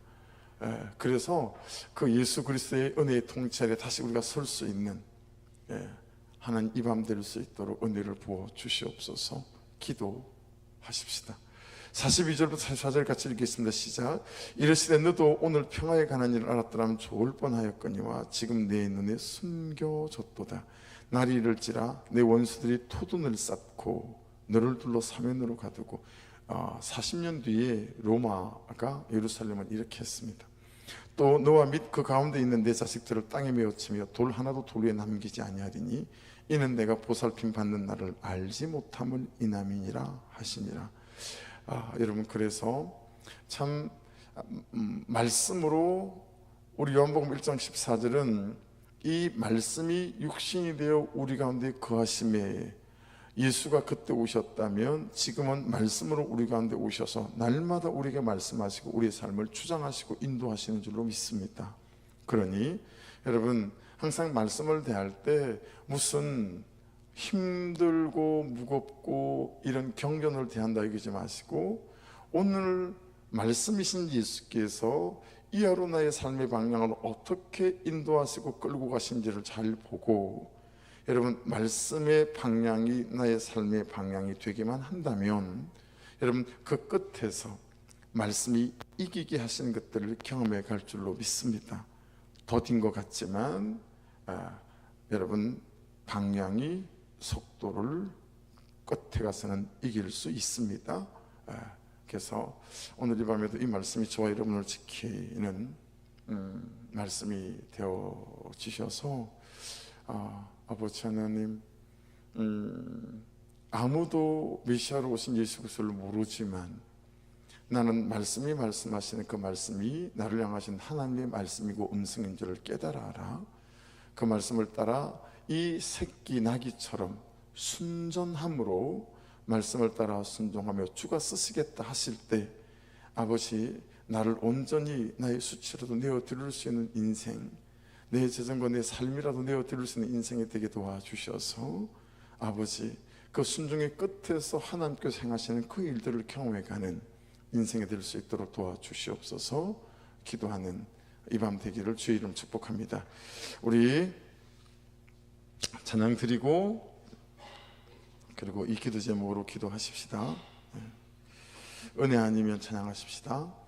Speaker 1: 그래서 그 예수 그리스도의 은혜의 통치 아래 다시 우리가 설 수 있는 하나님 이 밤 될 수 있도록 은혜를 부어 주시옵소서. 기도하십시다. 42절부터 44절 같이 읽겠습니다. 시작. 이르시되 너도 오늘 평화에 관한 일을 알았더라면 좋을 뻔하였거니와 지금 내 눈에 숨겨졌도다. 날이 이를지라 내 원수들이 토둔을 쌓고 너를 둘러 사면으로 가두고 40년 뒤에 로마가 예루살렘을 이렇게 했습니다. 또 너와 및 그 가운데 있는 내 자식들을 땅에 메어치며 돌 하나도 돌 위에 남기지 아니하리니 이는 내가 보살핌 받는 날을 알지 못함을 인함이니라 하시니라. 여러분, 그래서 참 말씀으로 우리 요한복음 1장 14절은 이 말씀이 육신이 되어 우리 가운데 거하심에, 예수가 그때 오셨다면 지금은 말씀으로 우리 가운데 오셔서 날마다 우리에게 말씀하시고 우리의 삶을 주장하시고 인도하시는 줄로 믿습니다. 그러니 여러분 항상 말씀을 대할 때 무슨 힘들고 무겁고 이런 경전을 대한다 여기지 마시고 오늘 말씀이신 예수께서 이 하루 나의 삶의 방향을 어떻게 인도하시고 끌고 가신지를 잘 보고 여러분 말씀의 방향이 나의 삶의 방향이 되기만 한다면 여러분 그 끝에서 말씀이 이기게 하시는 것들을 경험해 갈 줄로 믿습니다. 더딘 것 같지만 여러분 방향이 속도를 끝에 가서는 이길 수 있습니다. 그래서 오늘 이 밤에도 이 말씀이 저와 여러분을 지키는 말씀이 되어지셔서 아버지 하나님, 아무도 메시아로 오신 예수 그리스도를 모르지만 나는 말씀이 말씀하시는 그 말씀이 나를 향하신 하나님의 말씀이고 음성인 줄을 깨달아라. 그 말씀을 따라 이 새끼 나귀처럼 순전함으로 말씀을 따라 순종하며 주가 쓰시겠다 하실 때 아버지 나를 온전히 나의 수치라도 내어드릴 수 있는 인생, 내 재정과 내 삶이라도 내어드릴 수 있는 인생이 되게 도와주셔서 아버지 그 순종의 끝에서 하나님께서 행하시는 그 일들을 경험해가는 인생이 될 수 있도록 도와주시옵소서. 기도하는 이 밤 되기를 주의 이름 축복합니다. 우리 찬양 드리고 그리고 이 기도 제목으로 기도하십시다. 은혜 아니면 찬양하십시다.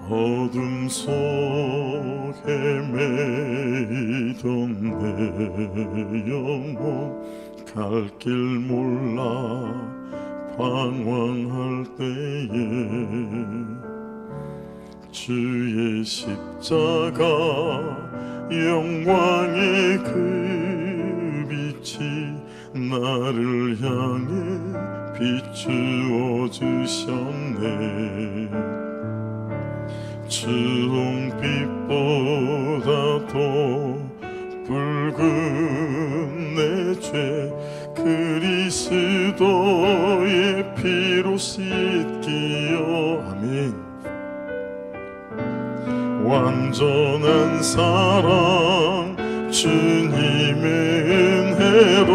Speaker 2: 어둠 속에 매이던 내 영혼 갈 길 몰라 방황할 때에 주의 십자가 영광의 그 빛이 나를 비추어 주셨네. 주홍빛보다 더 붉은 내 죄 그리스도의 피로 씻기어 아멘. 완전한 사랑 주님의 은혜로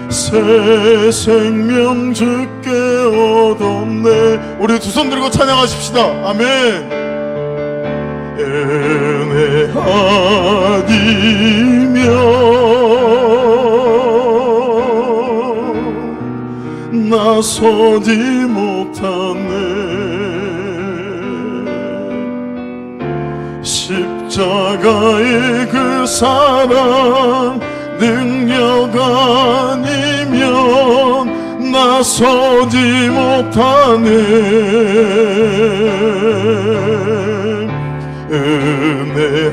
Speaker 2: 새 생명 주께 얻었네. 우리 두 손 들고 찬양하십시다. 아멘. 은혜 아니면 나서지 못하네. 십자가의 그 사랑 능력 아니면 나서지 못하네. 은혜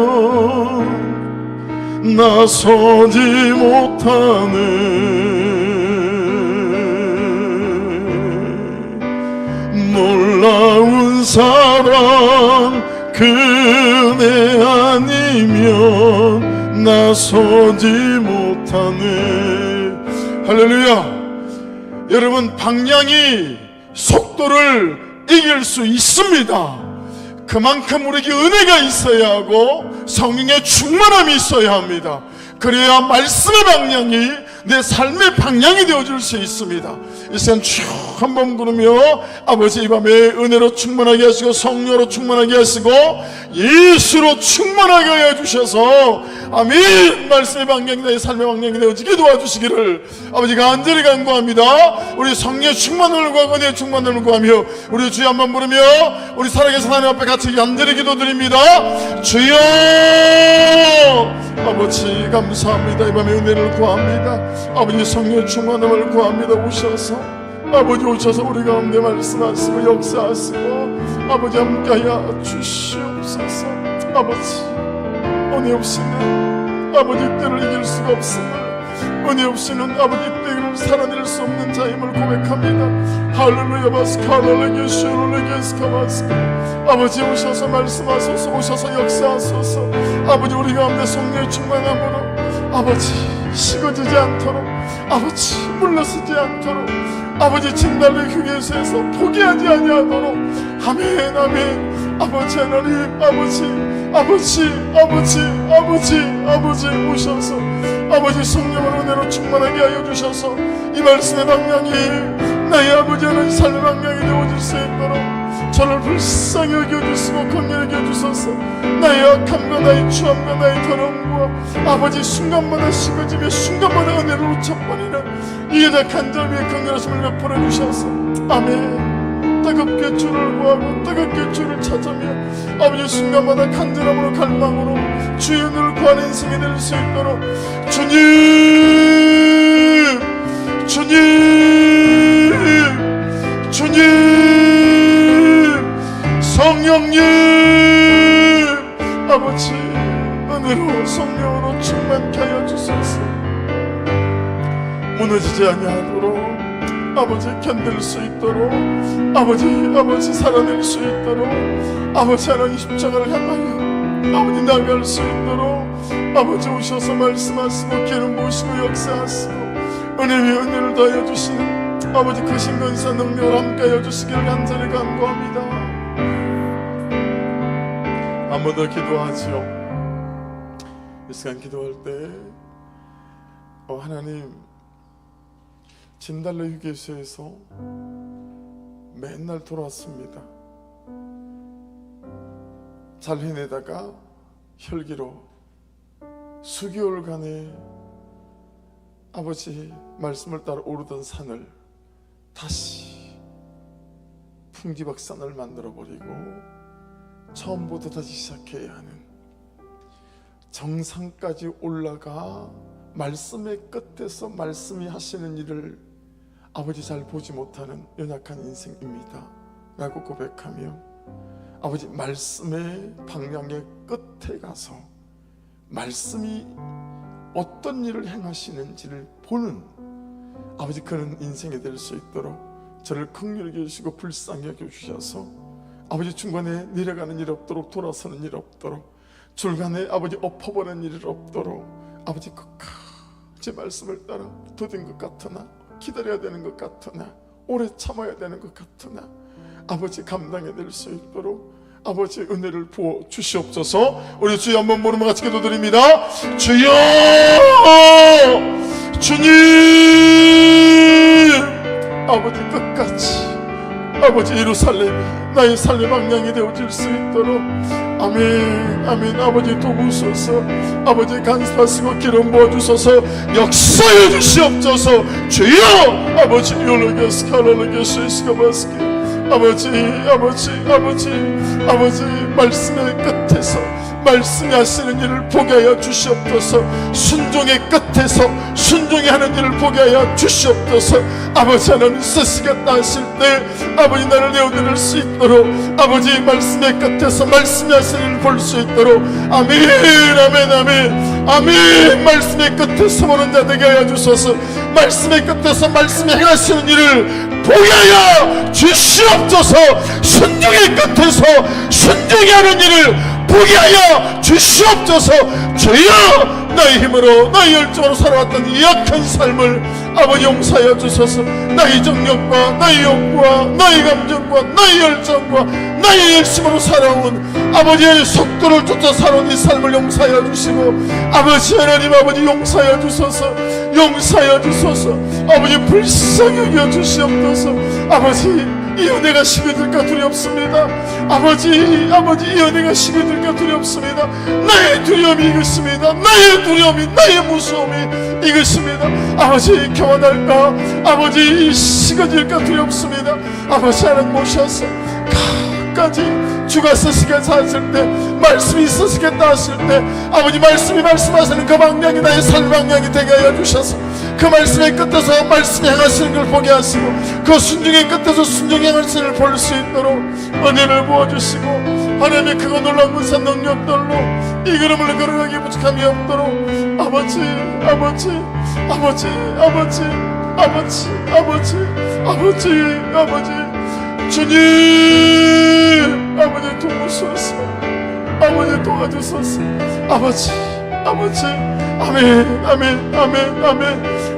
Speaker 2: 아니면 나서지 못하네. 놀라운 사랑 그 은혜 아니면 나서지 못하네. 할렐루야. 여러분, 방향이 속도를 이길 수 있습니다. 그만큼 우리에게 은혜가 있어야 하고 성령의 충만함이 있어야 합니다. 그래야 말씀의 방향이 내 삶의 방향이 되어줄 수 있습니다. 이 시간 쭉 한번 부르며 아버지 이 밤에 은혜로 충만하게 하시고 성령으로 충만하게 하시고 예수로 충만하게 하여 주셔서 아멘. 말씀의 방향이 내 삶의 방향이 되어지게 도와주시기를 아버지 간절히 간구합니다. 우리 성령 충만을 구하고 은혜 충만을 구하며 우리 주여 한번 부르며 우리 살아계신 하나님 앞에 같이 간절히 기도드립니다. 주여 아버지 감사합니다. 이 밤에 은혜를 구합니다. 아버지 성령 충만함을 구합니다. 오셔서 아버지 오셔서 우리 가운데 말씀하시고 역사하시고 아버지 함께하여 주시옵소서. 아버지 은혜 없이는 아버지 때를 이길 수가 없습니다. 은혜 없이는 아버지 때를 살아낼 수 없는 자임을 고백합니다. 할렐루야 바스카 할렐루야 슈르르 스카바스. 아버지 오셔서 말씀하소서. 오셔서 역사하소서. 아버지 우리 가운데 성령의 충만함으로 아버지 식어지지 않도록 아버지 물러서지 않도록 아버지 진달래 휴게소에서 포기하지 아니하도록 아멘 아멘. 아버지 하나님 아버지 오셔서 아버지 성령으로 은혜로 충만하게 하여 주셔서 이 말씀의 방향이 나의 아버지 하나님 삶의 방향이 되어질 수 있도록 저를 불쌍히 여겨주시고 긍휼히 여겨주소서. 나의 악함과 나의 추함과 나의 더러움과 아버지 순간마다 식어지며 순간마다 은혜로 우쳐버리는 이 연약한 자 위에 긍휼하심을 베풀어 주셔서 아멘. 뜨겁게 주를 구하고 뜨겁게 주를 찾으며 아버지 순간마다 간절함으로 갈망으로 주의 은혜를 구하는 인생이 될 수 있도록 주님 성령님 아버지 은혜로 성령으로 충만케 하여 주소서. 무너지지 아니하도록 아버지 견딜 수 있도록 아버지 살아낼 수 있도록 아버지 하나님 십자가를 향하여 아버지 나아갈 수 있도록 아버지 오셔서 말씀하시고 기름 부으시고 역사하시고 은혜 위에 은혜를 더하여 주시는 아버지 크신 권세 능력을 함께 하여 주시기를 간절히 간구합니다. 한 번 더 기도하지요. 이 시간 기도할 때 하나님 진달래 휴게소에서 맨날 돌아왔습니다. 잘 해내다가 혈기로 수개월간의 아버지 말씀을 따라 오르던 산을 다시 풍지박산을 만들어버리고 처음부터 다시 시작해야 하는 정상까지 올라가 말씀의 끝에서 말씀이 하시는 일을 아버지 잘 보지 못하는 연약한 인생입니다 라고 고백하며 아버지 말씀의 방향의 끝에 가서 말씀이 어떤 일을 행하시는지를 보는 아버지 그런 인생이 될 수 있도록 저를 긍휼히 여기시고 불쌍히 여겨주셔서 아버지 중간에 내려가는 일 없도록 돌아서는 일 없도록 중간에 아버지 엎어버리는 일 없도록 아버지 끝까지 말씀을 따라 더딘 것 같으나 기다려야 되는 것 같으나 오래 참아야 되는 것 같으나 아버지 감당해낼 수 있도록 아버지 은혜를 부어 주시옵소서. 우리 주여 한번 부르며 같이 기도드립니다. 주여 주님 아버지 끝까지 아버지 예루살렘이 나의 삶의 방향이 되어질 수 있도록 아멘 아멘. 아버지 도우소서. 아버지 간섭하시고 기름 부어주소서. 역사해 주시옵소서. 주여 아버지 요르게스 카라르게스 스카바스키 아버지 말씀의 끝에서 말씀이 하시는 일을 보게 하여 주시옵소서. 순종의 끝에서 순종이 하는 일을 보게 하여 주시옵소서. 아버지 하나님 쓰시겠다 하실 때 아버지 나를 내어드릴 수 있도록 아버지 말씀의 끝에서 말씀이 하시는 일을 볼 수 있도록 아멘 아멘 아멘 아멘. 말씀의 끝에서 보는 자 되게 하여 주소서. 말씀의 끝에서 말씀이 행하시는 일을 보게 하여 주시옵소서. 순종의 끝에서 순종이 하는 일을 보게 하여 주시옵소서. 주여 나의 힘으로 나의 열정으로 살아왔던 이 약한 삶을 아버지 용서하여 주소서. 나의 정력과 나의 욕구와 나의 감정과 나의 열정과 나의 열심으로 살아온 아버지의 속도를 쫓아 살아온 이 삶을 용서하여 주시고 아버지 하나님 아버지 용서하여 주소서. 용서하여 주소서. 아버지 불쌍히 여겨 주시옵소서. 아버지 이 은혜가 식어질까 두렵습니다. 아버지 이 은혜가 식어질까 두렵습니다. 나의 두려움이 이것입니다. 나의 두려움이 나의 무서움이 이것입니다. 아버지 교환할까 아버지 식어질까 두렵습니다. 아버지 하나님 모셔서 끝까지 주가 쓰시겠다 하실 때 말씀이 쓰시겠다 하실 때 아버지 말씀이 말씀하시는 그 방향이 나의 삶 방향이 되게 하여 주셔서 그 말씀의 끝에서 말씀이 행하시는 걸 보게 하시고 그 순종의 끝에서 순종의 행하시는 걸 볼 수 있도록 은혜를 부어주시고 하나님의 크고 놀라운 권세 능력들로 이 걸음을 걸어가기 부족함이 없도록 아버지 주님 아버지 도우소서. 아버지 도와주소서. 아버지 아멘 아멘 아멘 아멘.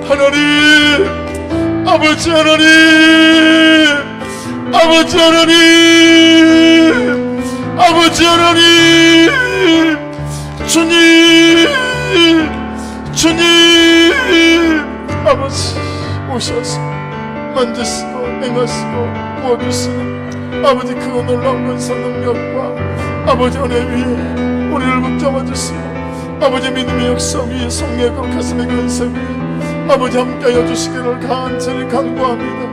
Speaker 2: 하나님 아버지 하나님 주님 아버지 오셔서 만지시고 행하시고 부어주시는 아버지 그 놀라운 권세 능력과 아버지 은혜 위에 우리를 붙잡아 주시고 아버지 믿음의 역사 위에 성령의 가슴의 권세 위에 아버지 함께하여 주시기를 간절히 간구합니다.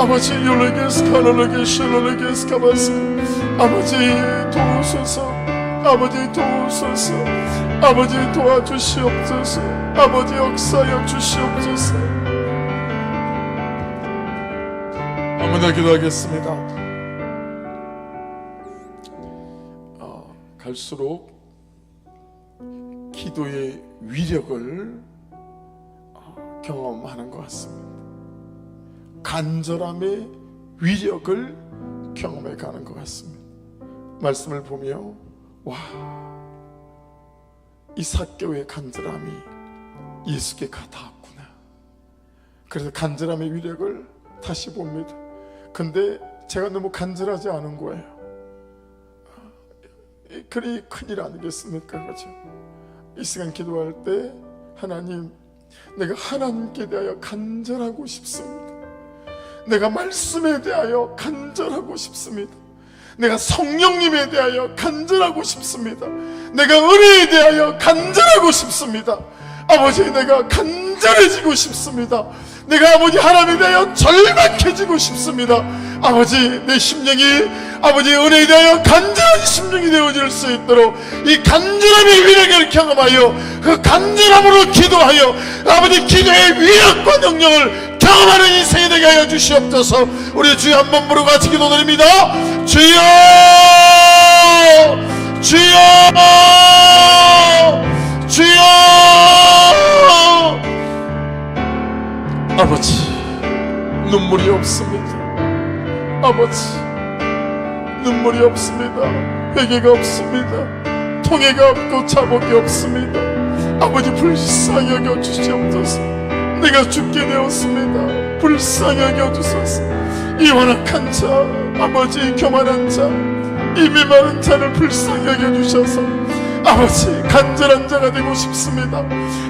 Speaker 2: 아버지 요르게스 카라르게스 르게스 카바스 아버지 도우소서. 아버지 도우소서. 아버지 도와주시옵소서. 아버지 역사하여 주시옵소서. 아무나 기도하겠습니다. 갈수록 기도의 위력을 경험하는 것 같습니다. 간절함의 위력을 경험해 가는 것 같습니다. 말씀을 보며 와, 이 삭개오의 간절함이 예수께 닿았구나. 그래서 간절함의 위력을 다시 봅니다. 근데 제가 너무 간절하지 않은 거예요. 그리 큰일 아니겠습니까? 그렇죠? 이 시간 기도할 때 하나님, 내가 하나님께 대하여 간절하고 싶습니다. 내가 말씀에 대하여 간절하고 싶습니다. 내가 성령님에 대하여 간절하고 싶습니다. 내가 은혜에 대하여 간절하고 싶습니다. 아버지, 내가 간절해지고 싶습니다. 내가 아버지 하나님에 대하여 절박해지고 싶습니다. 아버지, 내 심령이 아버지 은혜에 대하여 간절한 심령이 되어질 수 있도록 이 간절함의 위력을 경험하여 그 간절함으로 기도하여 아버지 기도의 위력과 능력을 경험하는 인생이 되게 하여 주시옵소서. 우리 주여 한번 부르고 같이 기도드립니다. 주여 주여 주여. 아버지, 눈물이 없습니다. 아버지, 눈물이 없습니다. 회개가 없습니다. 통해가 없고 자복이 없습니다. 아버지, 불쌍히 여겨주시옵소서. 내가 죽게 되었습니다. 불쌍히 여겨주소서. 이 완악한 자, 아버지, 교만한 자, 이미 많은 자를 불쌍히 여겨주셔서 아버지, 간절한 자가 되고 싶습니다.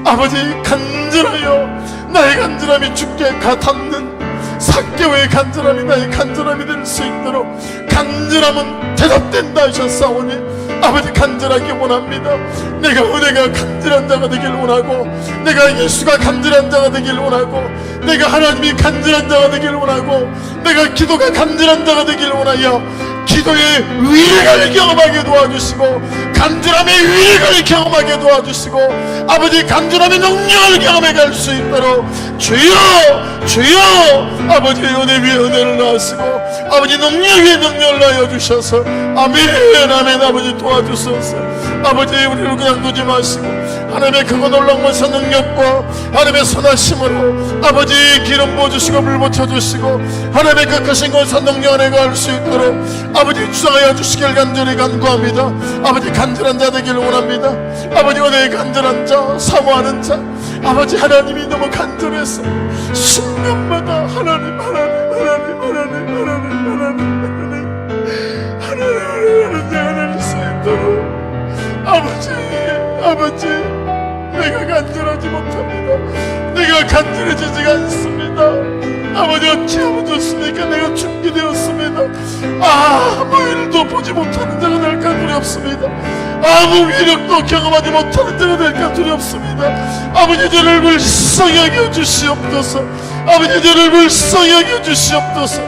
Speaker 2: 아버지, 간절하여 나의 간절함이 주께 닿는 삭개오의 간절함이 나의 간절함이 될 수 있도록, 간절함은 대답된다 하셨사오니 아버지, 간절하기 원합니다. 내가 은혜가 간절한 자가 되길 원하고, 내가 예수가 간절한 자가 되길 원하고, 내가 하나님이 간절한 자가 되길 원하고, 내가 기도가 간절한 자가 되길 원하여 기도의 위력을 경험하게 도와주시고, 간절함의 위력을 경험하게 도와주시고, 아버지, 간절함의 능력을 경험해 갈 수 있도록 주여, 주여, 아버지, 은혜 위에 은혜를 낳으시고 아버지, 능력 위에 능력을 낳아 주셔서 아멘, 아멘. 아버지, 도와주소서. 아버지, 우리를 그냥 두지 마시고 하나님의 크고 놀라운 권세 능력과 하나님의 선하심으로 아버지, 기름 부어주시고 물 붙여주시고 하나님의 그 크신 권세 능력 안에 갈 수 있도록 아버지, 주장하여 주시길 간절히 간구합니다. 아버지, 간절한 자 되기를 원합니다. 아버지, 은혜의 간절한 자, 사모하는 자, 아버지, 하나님이 너무 간절해서 순간마다 하나님, 하나님, 하나님, 하나님, 하나님, 하나님, 하나님 자가 될 수 있도록 아버지, 아버지, 내가 간절하지 못합니다. 내가 간절해지지가 않습니다. 아버지, 어찌하면 좋습니까? 내가 죽게 되었습니다. 아무 일도 보지 못하는 자가 될까 두렵습니다. 아무 위력도 경험하지 못하는 자가 될까 두렵습니다. 아버지, 저를 불쌍히 여겨 주시옵소서. 아버지, 저를 불쌍히 여겨 주시옵소서.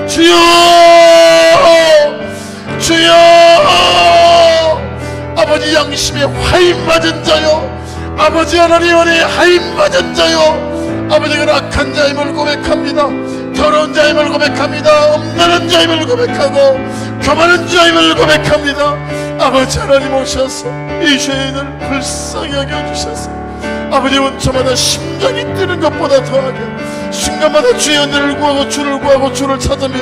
Speaker 2: 주여, 주여. 아버지, 양심에 화인 맞은 자요, 아버지, 하나님 은혜에 화인 맞은 자요, 아버지, 그 악한 자임을 고백합니다. 더러운 자임을 고백합니다. 엄난한 자임을 고백하고 교만한 자임을 고백합니다. 아버지, 하나님 오셔서 이 죄인을 불쌍히 여겨주셔서 아버지, 원초마다 심장이 뛰는 것보다 더하게 순간마다 주의 은혜를 구하고 주를 구하고 주를 찾으며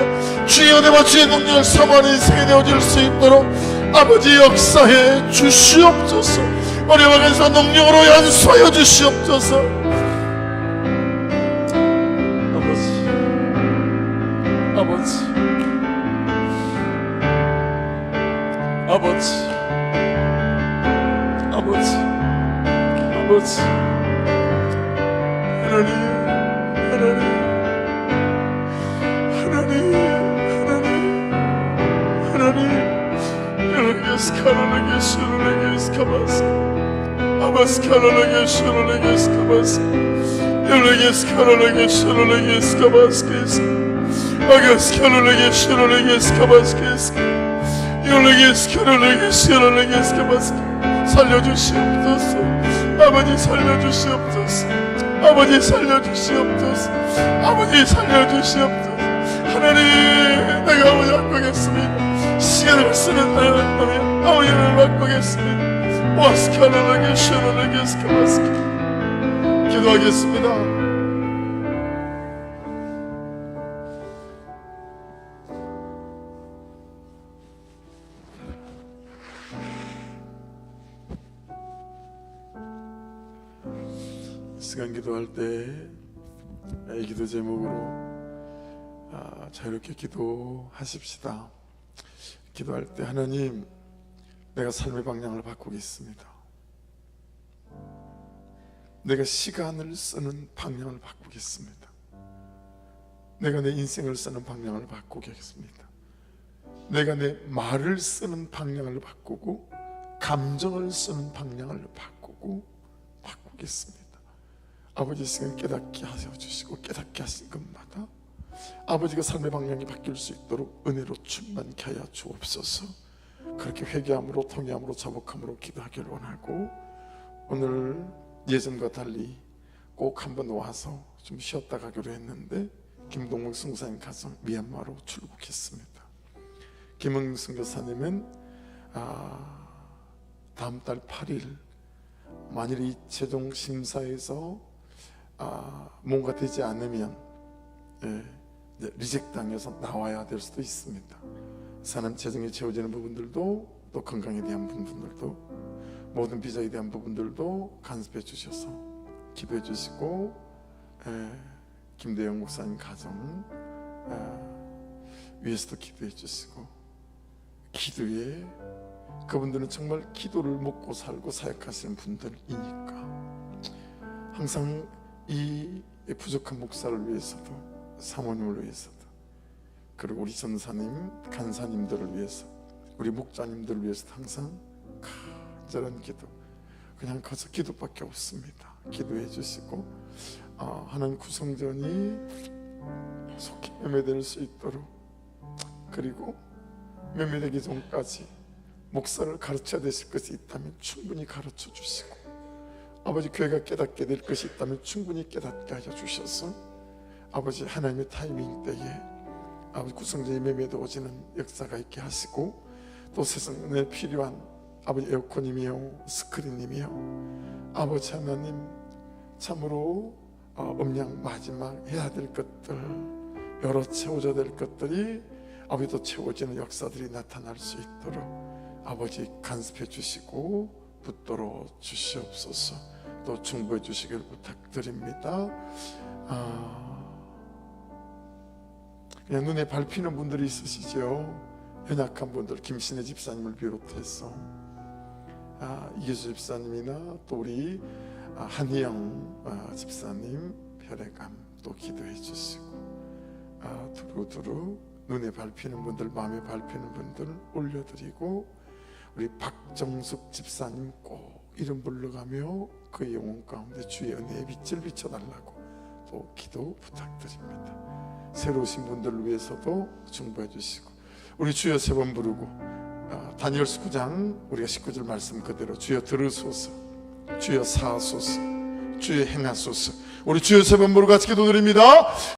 Speaker 2: 주의 은혜와 주의 능력을 사모하는 인생이 되어질 수 있도록 아버지, 역사해 주시옵소서. 어려워 간사 능력으로 연수하여 주시옵소서. 아버지, 아버지, 아버지, 아버지, 하나님, 하나님, 하나님, 하나님, 하나님, 열레게스 카라레게스 열레게스 카바스, 아바스 카라레게스 열레게스 카바스, 열레게스 카라레게스 열레게스 카바스케스, 아가스 카라레게스 열레게스 카바스케스, 열레게스 카라레게스 열레게스 카바스. 살려주시옵소서. 아버지, 살려주시옵소서. 아버지, 살려주시옵소서. 아버지, 살려주시옵소서. 하나님, 내가 아버지 바꾸겠습니다. 시간을 쓰는 하나님, 아버지를 바꾸겠습니다. 와스카라레게스 열레게스 카바스. 기도하겠습니다. 시간 기도할 때 이 기도 제목으로 자유롭게 기도하십시다. 기도할 때, 하나님, 내가 삶의 방향을 바꾸겠습니다. 내가 시간을 쓰는 방향을 바꾸겠습니다. 내가 내 인생을 쓰는 방향을 바꾸겠습니다. 내가 내 말을 쓰는 방향을 바꾸고 감정을 쓰는 방향을 바꾸겠습니다. 아버지, 시간 깨닫게 하여 주시고 깨닫게 하신 것마다 아버지가 삶의 방향이 바뀔 수 있도록 은혜로 충만케 하여 주옵소서. 그렇게 회개함으로 통회함으로 자복함으로 기도하길 원하고, 오늘 예전과 달리 꼭 한번 와서 좀 쉬었다 가기로 했는데 김동목 선교사님 가서 미얀마로 출국했습니다. 김흥 선교사님은 다음 달 8일 만일 이 최종 심사에서 뭔가 되지 않으면 이제 리젝트 당해서 나와야 될 수도 있습니다. 사람 재정이 채워지는 부분들도, 또 건강에 대한 부분들도, 모든 비자에 대한 부분들도 간섭해 주셔서 기도해 주시고, 김대영 목사님 가정 위해서도 기도해 주시고, 기도에 그분들은 정말 기도를 먹고 살고 사역하시는 분들이니까 항상 이 부족한 목사를 위해서도, 사모님을 위해서도, 그리고 우리 전사님, 간사님들을 위해서, 우리 목자님들을 위해서도 항상 간절한 기도, 그냥 거저 기도밖에 없습니다. 기도해 주시고, 하나님 구성전이 속히 매매될 수 있도록, 그리고 매매되기 전까지 목사를 가르쳐야 되실 것이 있다면 충분히 가르쳐 주시고, 아버지 교회가 깨닫게 될 것이 있다면 충분히 깨닫게 하여 주셔서, 아버지 하나님의 타이밍 때에 아버지 구성전이 매매되어지는 역사가 있게 하시고, 또 세상에 필요한 아버지 에어컨이며 스크린이며 아버지 하나님 참으로 음량 마지막 해야 될 것들, 여러 채워져야 될 것들이 아버지 또 채워지는 역사들이 나타날 수 있도록 아버지 간섭해 주시고 붙들어 주시옵소서. 또 중보해 주시길 부탁드립니다. 그냥 눈에 밟히는 분들이 있으시죠. 연약한 분들, 김신혜 집사님을 비롯해서 이기수 집사님이나 또 우리 한희영 집사님 혈액암 또 기도해 주시고, 두루두루 눈에 밟히는 분들, 마음에 밟히는 분들 올려드리고, 우리 박정숙 집사님 꼭 이름 불러가며 그의 영혼 가운데 주의 은혜의 빛을 비춰달라고 또 기도 부탁드립니다. 새로 오신 분들을 위해서도 중보해 주시고, 우리 주여 3번 부르고, 다니엘서 9장 우리가 19절 말씀 그대로 주여 들으소서, 주여 사하소서, 주여 행하소서. 우리 주여 3번 부르고 같이 기도드립니다.